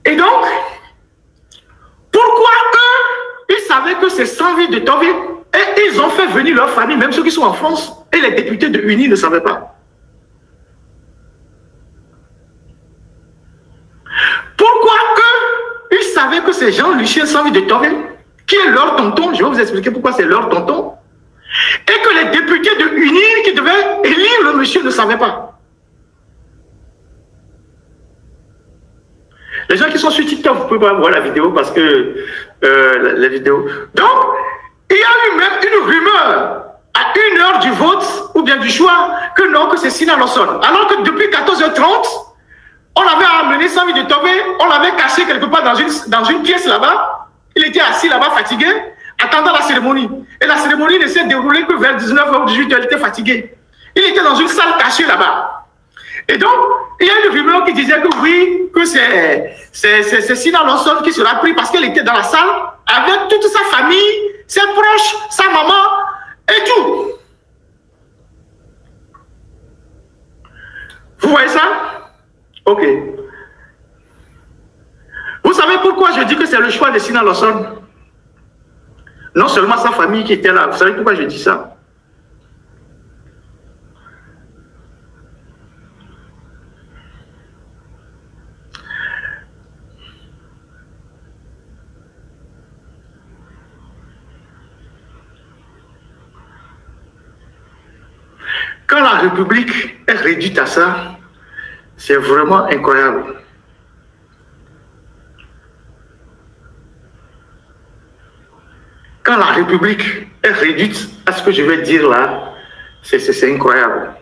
Et donc, pourquoi eux, ils savaient que c'est Sanvi de Tové et ils ont fait venir leur famille, même ceux qui sont en France, et les députés de UNI ne savaient pas. Pourquoi eux, ils savaient que c'est Jean-Lucien Sanvi de Tové, qui est leur tonton, je vais vous expliquer pourquoi c'est leur tonton, et que les députés de UNI qui devaient élire le monsieur ne savaient pas. Les gens qui sont sur TikTok, vous pouvez pas voir la vidéo parce que la vidéo. Donc, il y a eu même une rumeur à 1h du vote ou bien du choix que non, que c'est Sina Lawson. Alors que depuis 14h30, on avait amené Sanvi de Tové, on l'avait caché quelque part dans une pièce là-bas. Il était assis là-bas, fatigué, attendant la cérémonie. Et la cérémonie ne s'est déroulée que vers 19h ou 18h, il était fatigué. Il était dans une salle cachée là-bas. Et donc, il y a une rumeur qui disait que oui, que c'est Sina Lawson qui sera pris parce qu'elle était dans la salle avec toute sa famille, ses proches, sa maman et tout. Vous voyez ça? Ok. Vous savez pourquoi je dis que c'est le choix de Sina Lawson? Non seulement sa famille qui était là. Vous savez pourquoi je dis ça? Quand la République est réduite à ça, c'est vraiment incroyable. Quand la République est réduite à ce que je vais dire là, c'est incroyable.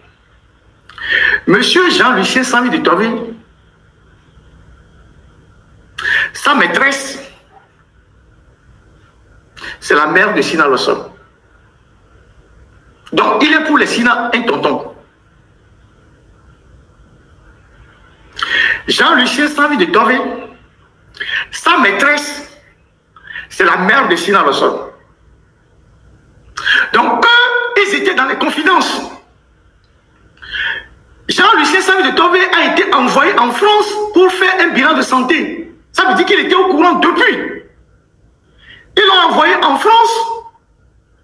Monsieur Jean-Lucien Sanvi de Tové, sa maîtresse, c'est la mère de Sina Lawson. Donc, il est pour les Sina un tonton. Jean-Lucien Sanvi de Tové, sa maîtresse, c'est la mère de Sina Lawson. Donc, eux, ils étaient dans les confidences. Jean-Lucien Sanvi de Tové a été envoyé en France pour faire un bilan de santé. Ça veut dire qu'il était au courant depuis. Ils l'ont envoyé en France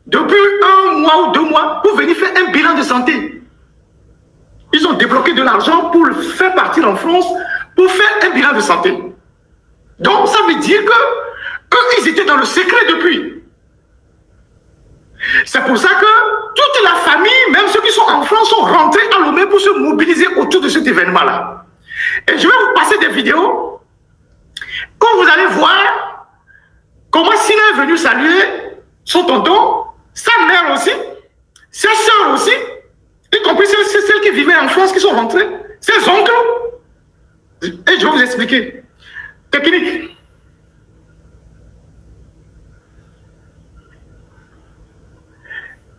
depuis 1 mois ou 2 mois pour venir faire un bilan de santé. Ils ont débloqué de l'argent pour le faire partir en France pour faire un bilan de santé. Donc, ça veut dire que eux, ils étaient dans le secret depuis. C'est pour ça que toute la famille, même ceux qui sont en France, sont rentrés à Lomé pour se mobiliser autour de cet événement-là. Et je vais vous passer des vidéos où vous allez voir comment Sina est venu saluer son tonton, sa mère aussi, ses soeurs aussi, y compris celles qui vivaient en France, qui sont rentrées, ses oncles. Et je vais vous expliquer. Technique.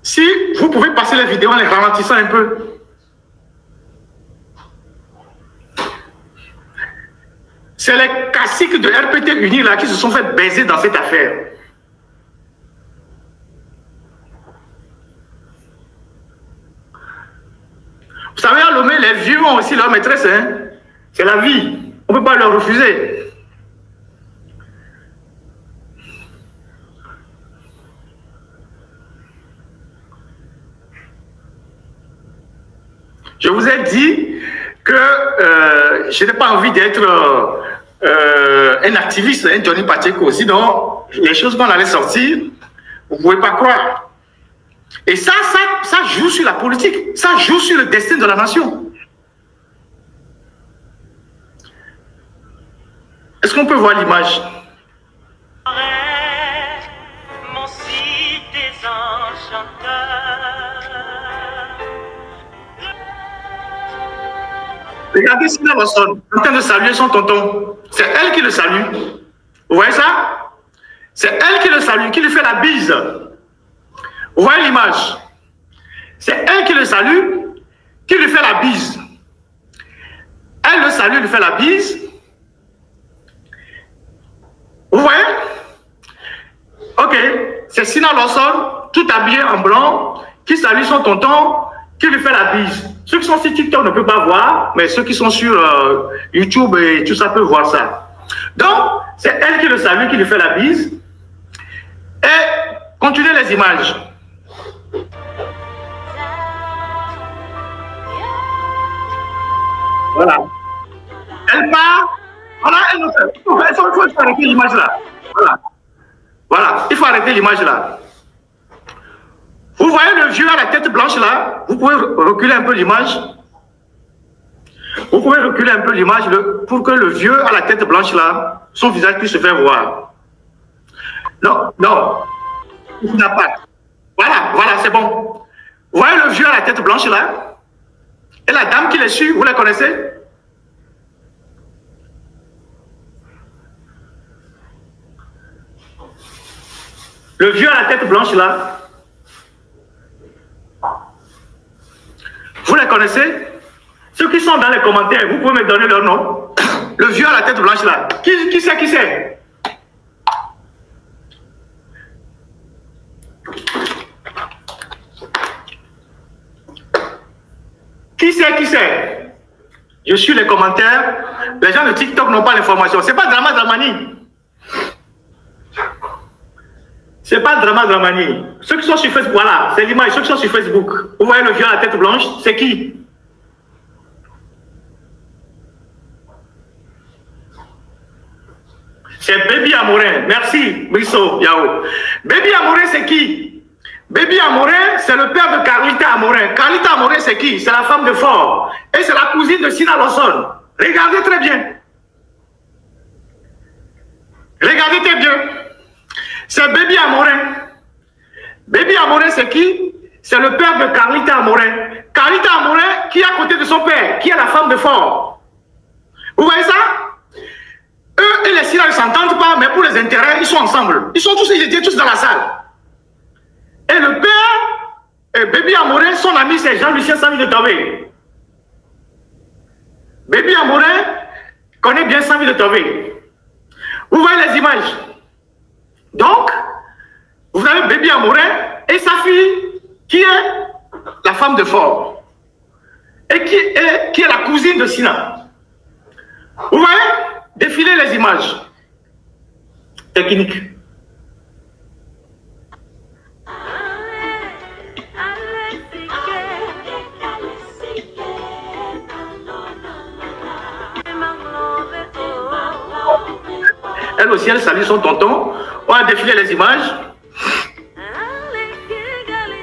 Si vous pouvez passer les vidéos en les ralentissant un peu. C'est les caciques de RPT Unis là qui se sont fait baiser dans cette affaire. sa maîtresse, hein. C'est la vie. On ne peut pas leur refuser. Je vous ai dit que je n'ai pas envie d'être un activiste, un Johnny Pacheco. Sinon, les choses qu'on allait sortir, vous ne pouvez pas croire. Et ça joue sur la politique. Ça joue sur le destin de la nation. Est-ce qu'on peut voir l'image? Regardez Sina Lawson en train de saluer son tonton. C'est elle qui le salue. Vous voyez ça? C'est elle qui le salue, qui lui fait la bise. Vous voyez l'image? C'est elle qui le salue, qui lui fait la bise. Elle le salue, lui fait la bise. Vous voyez? Ok, c'est Sina Lawson, tout habillé en blanc, qui salue son tonton, qui lui fait la bise. Ceux qui sont sur TikTok ne peuvent pas voir, mais ceux qui sont sur YouTube et tout ça peuvent voir ça. Donc, c'est elle qui le salue, qui lui fait la bise. Et continuez les images. Voilà. Elle part. Voilà, elle nous fait. Il faut arrêter l'image là. Voilà. Voilà, il faut arrêter l'image là. Vous voyez le vieux à la tête blanche là? Vous pouvez reculer un peu l'image. Vous pouvez reculer un peu l'image pour que le vieux à la tête blanche là, son visage puisse se faire voir. Non, non. Il n'a pas. Voilà, voilà, c'est bon. Vous voyez le vieux à la tête blanche là? Et la dame qui les suit, vous la connaissez? Le vieux à la tête blanche là? Vous les connaissez? Ceux qui sont dans les commentaires, vous pouvez me donner leur nom. Le vieux à la tête blanche là. Qui c'est? Qui c'est? Qui c'est? Qui c'est? Je suis les commentaires. Les gens de TikTok n'ont pas l'information. C'est pas Drama Dramani. C'est pas Drama Dramani. Ceux qui sont sur Facebook, voilà, c'est l'image. Ceux qui sont sur Facebook. Vous voyez le vieux à la tête blanche, c'est qui? C'est Baby Amorin. Merci, Brisso Yao. Baby Amorin, c'est qui? Baby Amorin, c'est le père de Carlita Amorin. Carlita Amorin, c'est qui? C'est la femme de Fort. Et c'est la cousine de Sina Lawson. Regardez très bien. Regardez très bien. C'est Baby Amorin. Baby Amorin, c'est qui? C'est le père de Carlita Amorin. Carlita Amorin, qui est à côté de son père, qui est la femme de Fort. Vous voyez ça? Eux et les Sina ne s'entendent pas, mais pour les intérêts, ils sont ensemble. Ils étaient tous dans la salle. Et le père, Baby Amorin, son ami, c'est Jean-Lucien Samy de Tové. Baby Amorin connaît bien Samy de Tové. Vous voyez les images? Donc, vous avez Baby Amorin et sa fille, qui est la femme de Fort. Et qui est la cousine de Sina. Vous voyez? Défilez les images. Technique. Elle aussi, elle salue son tonton. On va défiler les images.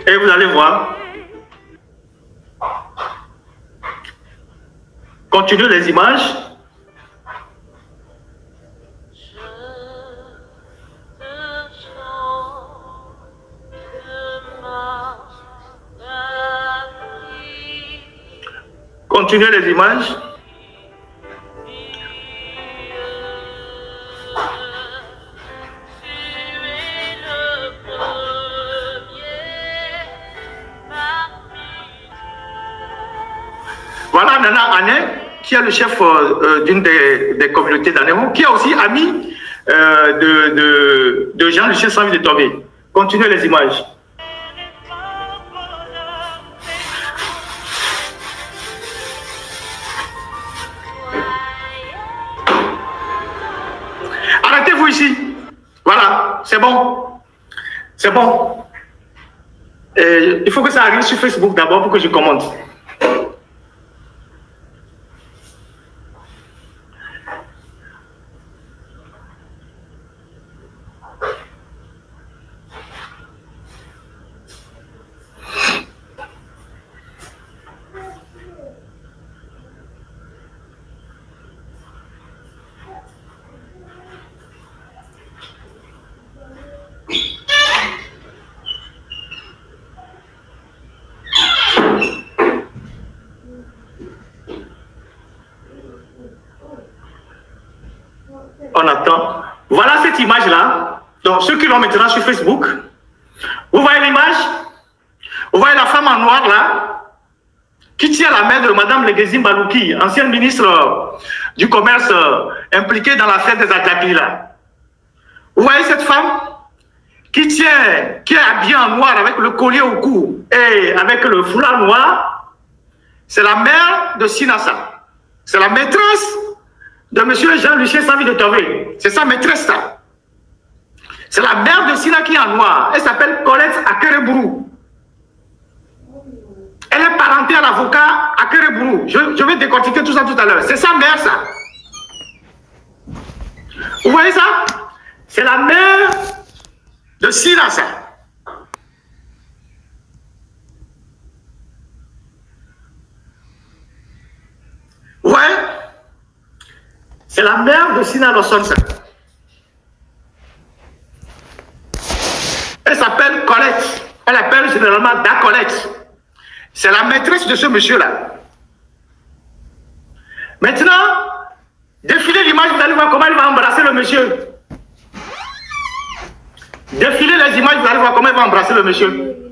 Et vous allez voir. Continuez les images. Continuez les images. Voilà Nana Ané, qui est le chef d'une des communautés d'Anémo, qui est aussi ami de Jean-Lucien Samy de Tové. Continuez les images. vous ici. Voilà, c'est bon. C'est bon. Et il faut que ça arrive sur Facebook d'abord pour que je commente. On attend. Voilà cette image-là. Donc, ceux qui l'ont maintenant sur Facebook, vous voyez l'image? Vous voyez la femme en noir là, qui tient la main de Mme Legezim Balouki, ancienne ministre du Commerce impliquée dans l'affaire des Adjabi là. Vous voyez cette femme qui est habillée en noir avec le collier au cou et avec le foulard noir? C'est la mère de Sinassa. C'est la maîtresse de M. Jean-Lucien Savi de Tové. C'est sa maîtresse là. C'est la mère de Sina qui est en noir. Elle s'appelle Colette Akerebrou. Elle est parentée à l'avocat Akerebrou. Je vais décortiquer tout ça tout à l'heure. C'est sa mère ça. Vous voyez ça? C'est la mère de Sina ça. Ouais. C'est la mère de Sina Lawson. Elle s'appelle Colette. Elle appelle généralement Da Colette. C'est la maîtresse de ce monsieur-là. Maintenant, défilez l'image, vous allez voir comment il va embrasser le monsieur. Défilez les images, vous allez voir comment il va embrasser le monsieur.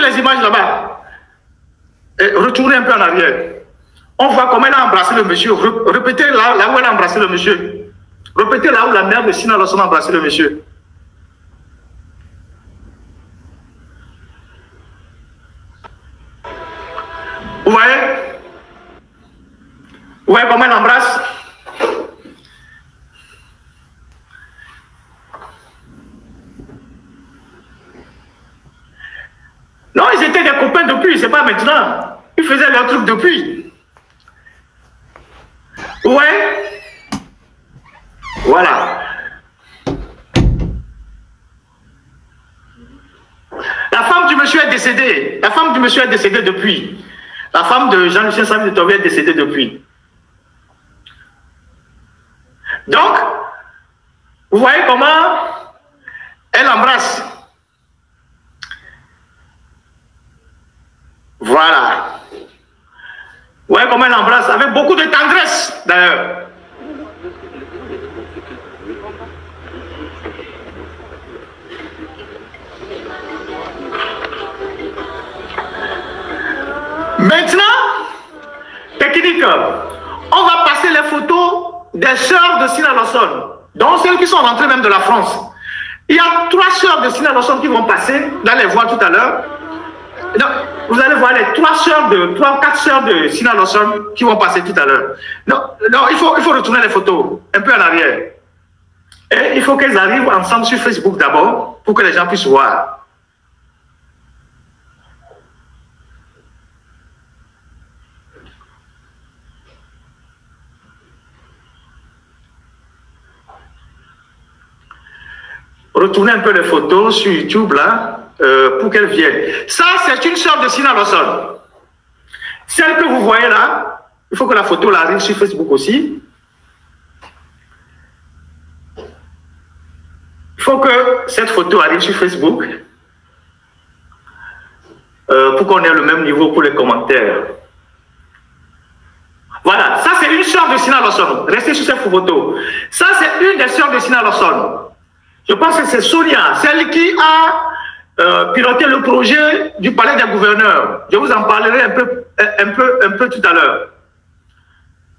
Les images là-bas. Retournez un peu en arrière. On voit comment elle a embrassé le monsieur. Répétez là où elle a embrassé le monsieur. Répétez là où la mère de Sina Lawson a embrassé le monsieur. Vous voyez? Vous voyez comment elle embrasse? Non, ils étaient des copains depuis, c'est pas maintenant. Ils faisaient leur truc depuis. Ouais. Voilà. La femme du monsieur est décédée. La femme du monsieur est décédée depuis. La femme de Jean-Lucien Savi de Tové est décédée depuis. Donc, vous voyez comment elle embrasse. Voilà. Vous voyez comment elle embrasse, avec beaucoup de tendresse d'ailleurs. Maintenant, technique, on va passer les photos des sœurs de Sina Lawson, dont celles qui sont rentrées même de la France. Il y a 3 sœurs de Sina Lawson qui vont passer, vous allez voir tout à l'heure. Vous allez voir les 3 ou 4 sœurs de Sina Lawson qui vont passer tout à l'heure. Non, il faut retourner les photos un peu en arrière. Et il faut qu'elles arrivent ensemble sur Facebook d'abord pour que les gens puissent voir. Retournez un peu les photos sur YouTube là. Pour qu'elle vienne. Ça, c'est une sœur de Sina Lawson. Celle que vous voyez là, il faut que la photo arrive sur Facebook aussi. Il faut que cette photo arrive sur Facebook pour qu'on ait le même niveau pour les commentaires. Voilà, ça c'est c'est une sœur de Sina Lawson. Restez sur cette photo. Ça, c'est une des sœurs de Sina Lawson. Je pense que c'est Sonia, celle qui a piloté le projet du palais des gouverneurs. Je vous en parlerai un peu tout à l'heure.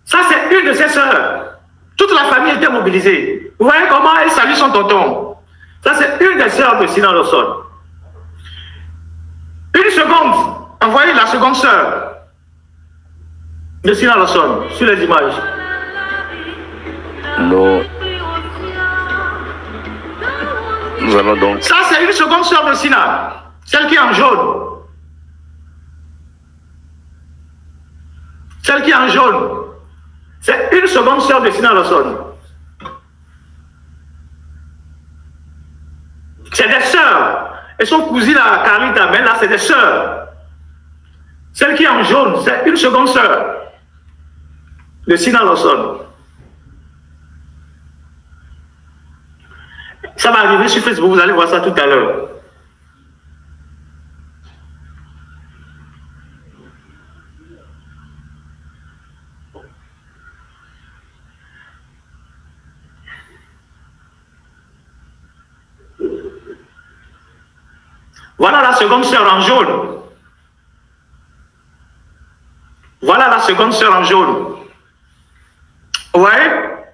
Ça, c'est une de ses sœurs. Toute la famille était mobilisée. Vous voyez comment elle salue son tonton. Ça, c'est une des sœurs de Sina Lawson. Une seconde. Envoyez la seconde sœur de Sina Lawson sur les images. Nous allons donc... Ça, c'est une seconde sœur de Sina. Celle qui est en jaune. Celle qui est en jaune. C'est une seconde sœur de Sina Lawson. C'est des sœurs. Elles sont cousines à Carlita, mais là, c'est des sœurs. Celle qui est en jaune, c'est une seconde sœur de Sina Lawson. Ça va arriver sur Facebook, vous allez voir ça tout à l'heure. Voilà la seconde sœur en jaune. Voilà la seconde sœur en jaune. Ouais.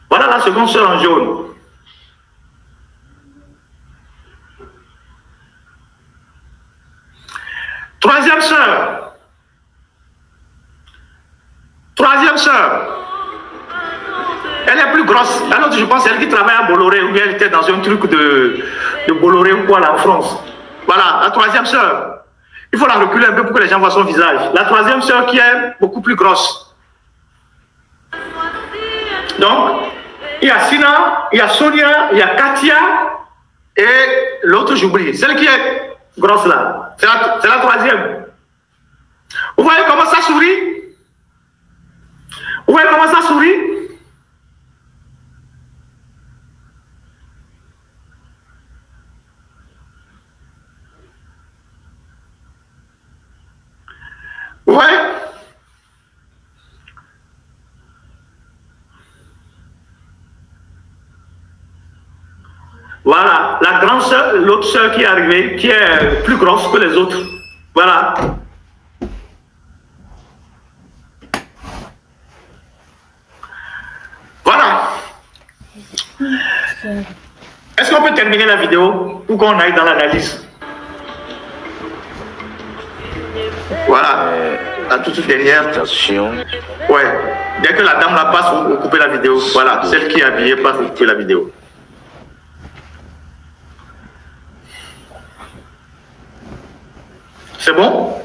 Voilà la seconde sœur en jaune. Troisième sœur. Troisième sœur. Elle est plus grosse. Alors, je pense, elle qui travaille à Bolloré, ou bien elle était dans un truc de Bolloré ou quoi là en France. Voilà, la troisième sœur. Il faut la reculer un peu pour que les gens voient son visage. La troisième sœur qui est beaucoup plus grosse. Donc, il y a Sina, il y a Sonia, il y a Katia et l'autre j'oublie. Celle qui est grosse là. C'est la troisième. Vous voyez comment ça sourit? Vous voyez comment ça sourit? Ouais. Voilà, la grande sœur, l'autre sœur qui est arrivée, qui est plus grosse que les autres. Voilà. Voilà. Est-ce qu'on peut terminer la vidéo pour qu'on aille dans l'analyse? Voilà, la toute dernière. Ouais, dès que la dame la passe, vous coupez la vidéo. Voilà, celle qui est habillée passe, vous coupez la vidéo. C'est bon?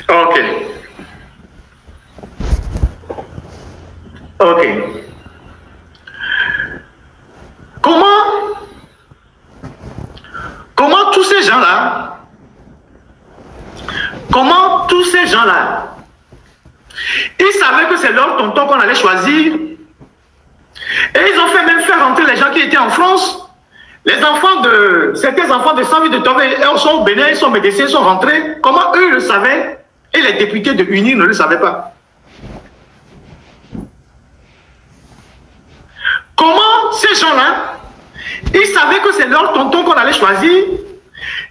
Ok. Ok. Comment tous ces gens-là, ils savaient que c'est leur tonton qu'on allait choisir, et ils ont fait même faire rentrer les gens qui étaient en France, les enfants de, certains enfants de 100 000 de Tobé, ils sont au Bénin, ils sont médecins, ils sont rentrés. Comment eux le savaient et les députés de UNIR ne le savaient pas? Comment ces gens-là, ils savaient que c'est leur tonton qu'on allait choisir,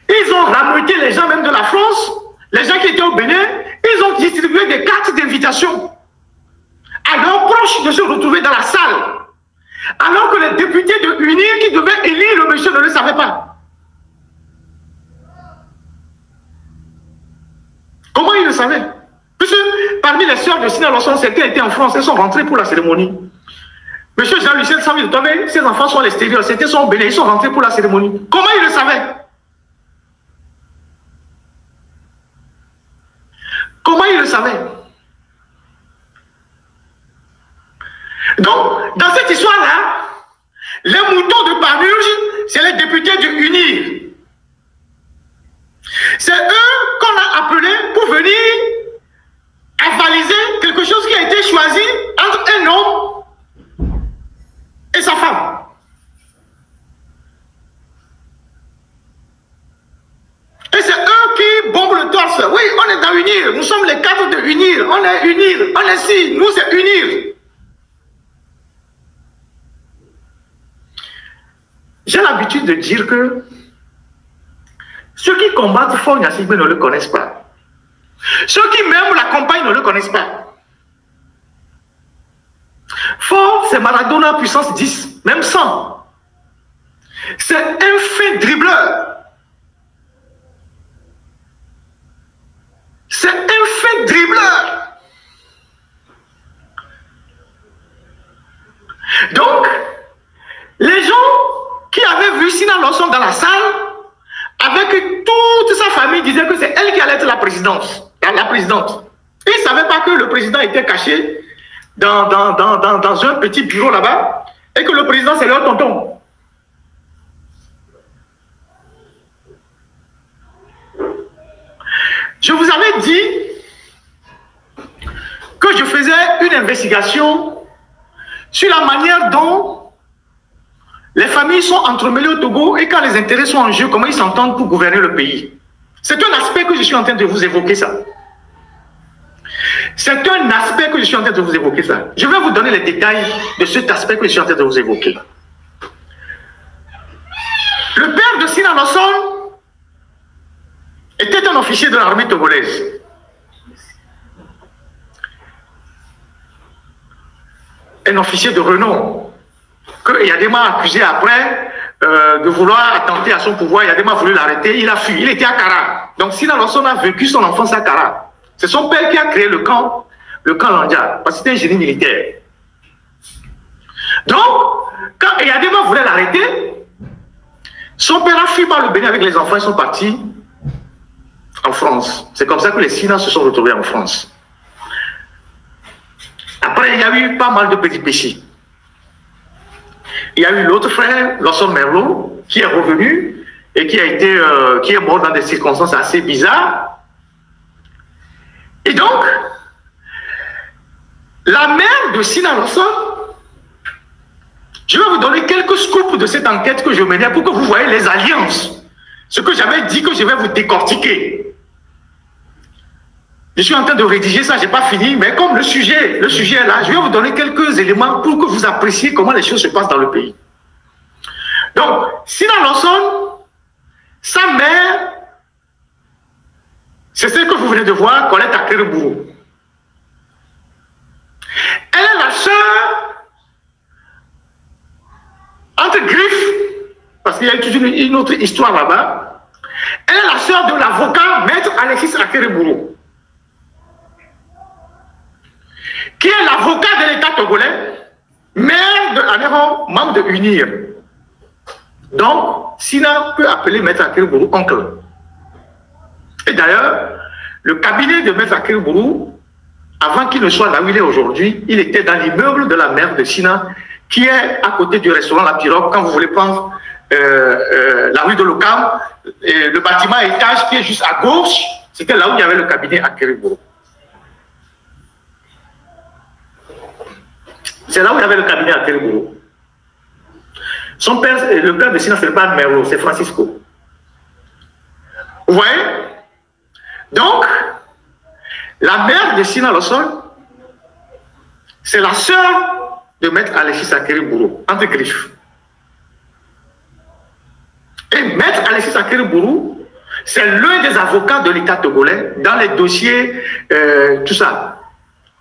ils ont rameuté les gens même de la France, les gens qui étaient au Bénin, ils ont distribué des cartes d'invitation à leurs proches de se retrouver dans la salle. Alors que les députés de UNIR qui devaient élire le monsieur ne le savaient pas. Comment ils le savaient? Puisque parmi les sœurs de Sina Lawson, certains étaient en France, elles sont rentrées pour la cérémonie. Monsieur Jean-Lucien Samir de Tobé, ses enfants sont à l'extérieur, certains sont au Bénin, ils sont rentrés pour la cérémonie. Comment ils le savaient? Comment ils le savaient? Donc, dans cette histoire-là, les moutons de Panurge, c'est les députés de UNIR. C'est eux qu'on a appelés pour venir avaliser quelque chose qui a été choisi entre un homme et sa femme. Et c'est eux qui bombent le le torse. Oui, on est dans unir. Nous sommes les cadres de unir. On est unir. On est si. Nous, c'est unir. J'ai l'habitude de dire que ceux qui combattent Faure Gnassingbé ne le connaissent pas. Ceux qui même l'accompagnent ne le connaissent pas. Faure, c'est Maradona puissance 10, même 100. C'est un fin dribbleur. C'est un fin dribbleur. Donc, les gens qui avaient vu Sina Lawson dans la salle, avec toute sa famille, disaient que c'est elle qui allait être la présidente. Ils ne savaient pas que le président était caché dans un petit bureau là-bas et que le président, c'est leur tonton. Je vous avais dit que je faisais une investigation sur la manière dont les familles sont entremêlées au Togo et quand les intérêts sont en jeu, comment ils s'entendent pour gouverner le pays. C'est un aspect que je suis en train de vous évoquer ça. C'est un aspect que je suis en train de vous évoquer ça. Je vais vous donner les détails de cet aspect que je suis en train de vous évoquer. Le père de Sina Lawson était un officier de l'armée togolaise. Un officier de renom. Que Yadema a accusé après de vouloir attenter à son pouvoir. Yadema a voulu l'arrêter, il a fui. Il était à Kara. Donc Sina Lawson a vécu son enfance à Kara. C'est son père qui a créé le camp Landia, parce que c'était un génie militaire. Donc, quand Yadema voulait l'arrêter, son père a fui par le Bénin avec les enfants, ils sont partis en France. C'est comme ça que les Sina se sont retrouvés en France. Après, il y a eu pas mal de petits péchés. Il y a eu l'autre frère, Lawson Merlo, qui est revenu et qui est mort dans des circonstances assez bizarres. Et donc, la mère de Sina Lawson, je vais vous donner quelques scoops de cette enquête que je menais pour que vous voyez les alliances. Ce que j'avais dit que je vais vous décortiquer. Je suis en train de rédiger ça, je n'ai pas fini, mais comme le sujet est là, je vais vous donner quelques éléments pour que vous appréciez comment les choses se passent dans le pays. Donc, Sina Lawson, sa mère, c'est celle que vous venez de voir, Colette Akereburu. Elle est la sœur, entre griffes, parce qu'il y a toute une autre histoire là-bas, elle est la sœur de l'avocat Maître Alexis Akereburu, qui est l'avocat de l'État togolais, maire de Anéron, membre de UNIR. Donc, Sina peut appeler Maître Akereburu oncle. Et d'ailleurs, le cabinet de Maître Akereburu, avant qu'il ne soit là où il est aujourd'hui, il était dans l'immeuble de la mère de Sina, qui est à côté du restaurant La Pirogue. Quand vous voulez prendre la rue de l'Okam, le bâtiment à étage qui est juste à gauche, c'était là où il y avait le cabinet Akereburu. C'est là où il y avait le cabinet Akereburu. Son père, le père de Sina, ce n'est pas Merlo, c'est Francisco. Vous voyez? Donc, la mère de Sina Lawson, c'est la sœur de Maître Alexis Akereburu, entre griffes. Et Maître Alexis Akereburu, c'est l'un des avocats de l'État togolais dans les dossiers, tout ça.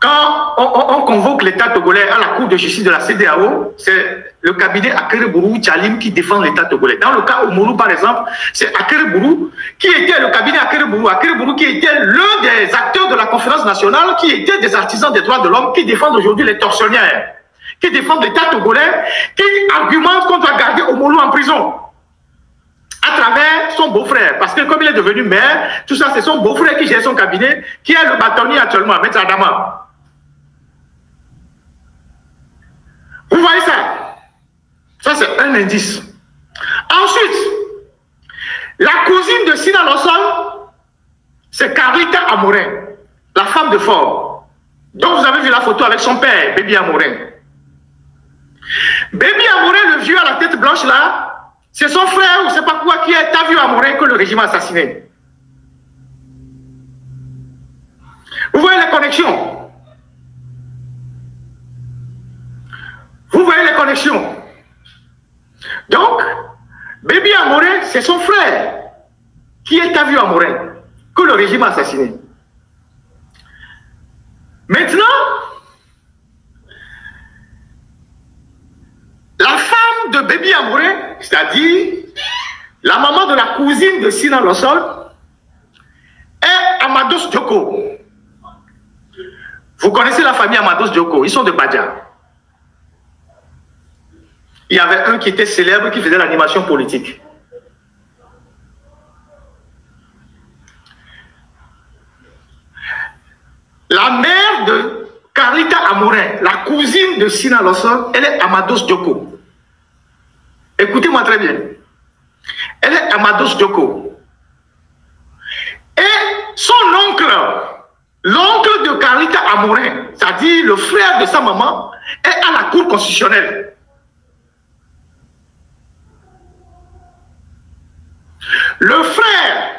Quand on convoque l'État togolais à la Cour de justice de la CEDEAO, c'est le cabinet Akereburu Tchalim qui défend l'État togolais. Dans le cas Oumourou, par exemple, c'est Akereburu qui était le cabinet Akereburu qui était l'un des acteurs de la conférence nationale, qui était des artisans des droits de l'homme, qui défendent aujourd'hui les tortionnaires, qui défendent l'État togolais, qui argumentent qu'on doit garder Oumourou en prison à travers son beau-frère. Parce que comme il est devenu maire, tout ça, c'est son beau-frère qui gère son cabinet, qui est le bâtonnier actuellement, Maître Adama. Vous voyez ça? Ça, c'est un indice. Ensuite, la cousine de Sina Lawson, c'est Carlita Amorin, la femme de Faure. Donc, vous avez vu la photo avec son père, Baby Amorin. Baby Amorin, le vieux à la tête blanche là, c'est son frère ou je ne sais pas quoi qui est Tavio Amorin que le régime a assassiné. Vous voyez les connexions? Vous voyez les connexions? Donc, Baby Amoré, c'est son frère qui est à vue Amoré, que le régime a assassiné. Maintenant, la femme de Baby Amoré, c'est-à-dire la maman de la cousine de Sina Lossol, est Amados Djoko. Vous connaissez la famille Amados Djoko, ils sont de Badja. Il y avait un qui était célèbre, qui faisait l'animation politique. La mère de Carita Amorin, la cousine de Sina Lossol, elle est Amados Djoko. Écoutez-moi très bien. Elle est Amados Djoko. Et son oncle, l'oncle de Carita Amorin, c'est-à-dire le frère de sa maman, est à la Cour constitutionnelle. Le frère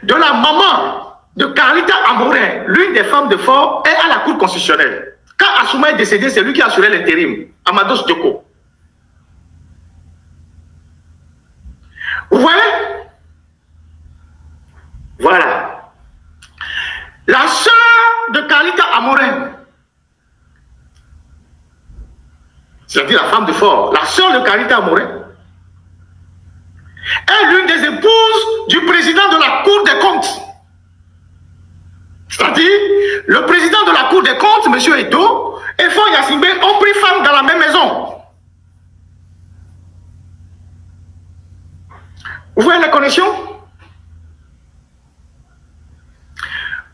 de la maman de Carita Amorin, l'une des femmes de Fort, est à la Cour constitutionnelle. Quand Assouma est décédé, c'est lui qui a assuré l'intérim, Amados Djoko. Vous voyez? Voilà. La sœur de Carita Amorin, c'est-à-dire la femme de Fort, la sœur de Carita Amorin, est l'une des épouses du président de la Cour des comptes. C'est-à-dire, le président de la Cour des comptes, M. Eto, et Fort Yassimbe ont pris femme dans la même maison. Vous voyez les connexions?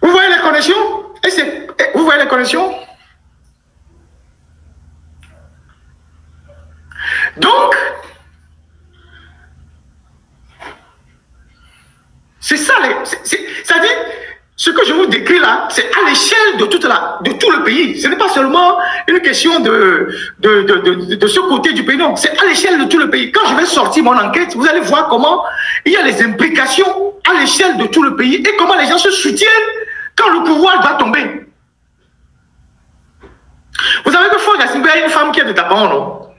Vous voyez les connexions? Vous voyez les connexions? Donc, c'est ça, c'est-à-dire, ce que je vous décris là, c'est à l'échelle de tout le pays. Ce n'est pas seulement une question de ce côté du pays, non. C'est à l'échelle de tout le pays. Quand je vais sortir mon enquête, vous allez voir comment il y a les implications à l'échelle de tout le pays et comment les gens se soutiennent quand le pouvoir va tomber. Vous savez que Fort Yassimbe a une femme qui est de Taban, non?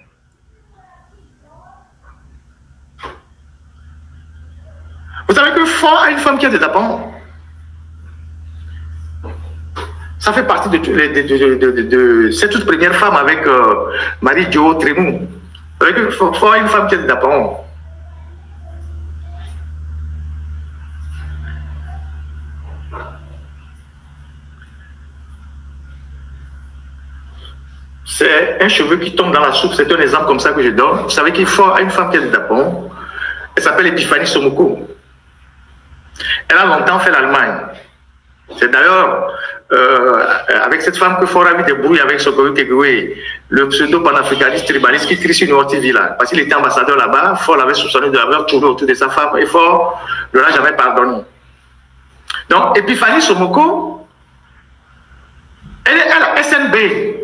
Vous savez que Fort a une femme qui est de Taban. Ça fait partie de cette toute première femme avec Marie-Jo Trémou. Vous savez que Fort a une femme qui est de Taban. C'est un cheveu qui tombe dans la soupe, c'est un exemple comme ça que je donne. Vous savez qu'il faut une femme qui est de Dapon, elle s'appelle Epiphanie Somoko. Elle a longtemps fait l'Allemagne. C'est d'ailleurs avec cette femme que Fort a eu des brouilles avec Sokoyo Kegoué, le pseudo-panafricaniste tribaliste qui crie sur une TV là. Parce qu'il était ambassadeur là-bas, Fort l'avait soupçonné d'avoir tourné autour de sa femme et Fort ne l'a jamais pardonné. Donc Epiphanie Somoko, elle est à la SNB,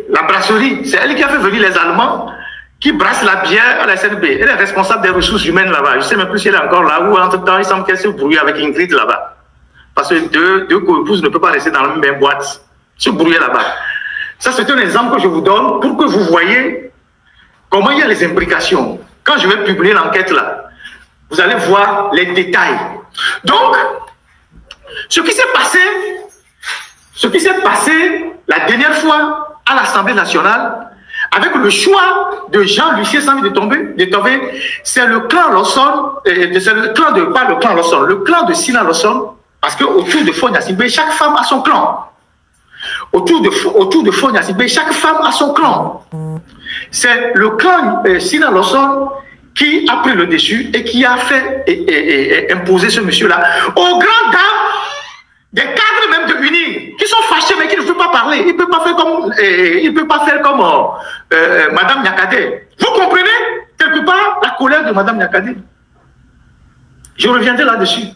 la brasserie. C'est elle qui a fait venir les Allemands qui brassent la bière à la SNB. Elle est responsable des ressources humaines là-bas. Je ne sais même plus si elle est encore là ou entre-temps, il semble qu'elle s'est brouillée avec Ingrid là-bas. Parce que deux co-épouses ne peuvent pas rester dans la même boîte. Se brouiller là-bas. Ça, c'est un exemple que je vous donne pour que vous voyez comment il y a les implications. Quand je vais publier l'enquête là, vous allez voir les détails. Donc, ce qui s'est passé la dernière fois à l'Assemblée nationale, avec le choix de Jean-Lucien Samy de tomber, c'est le clan Lawson, c'est le clan de, pas le clan Lawson, le clan de Sina Lawson, parce qu'autour de Fort Yassimbe, chaque femme a son clan. Autour de Fort Yassimbe, chaque femme a son clan. C'est le clan Sina Lawson qui a pris le dessus et qui a fait et imposer ce monsieur-là aux grandes dames des cadres même de l'UNI qui sont fâchés mais qui ne veulent pas parler. Il ne peut pas faire comme Madame Nyakadé. Vous comprenez quelque part la colère de Madame Nyakadé? Je reviendrai là-dessus.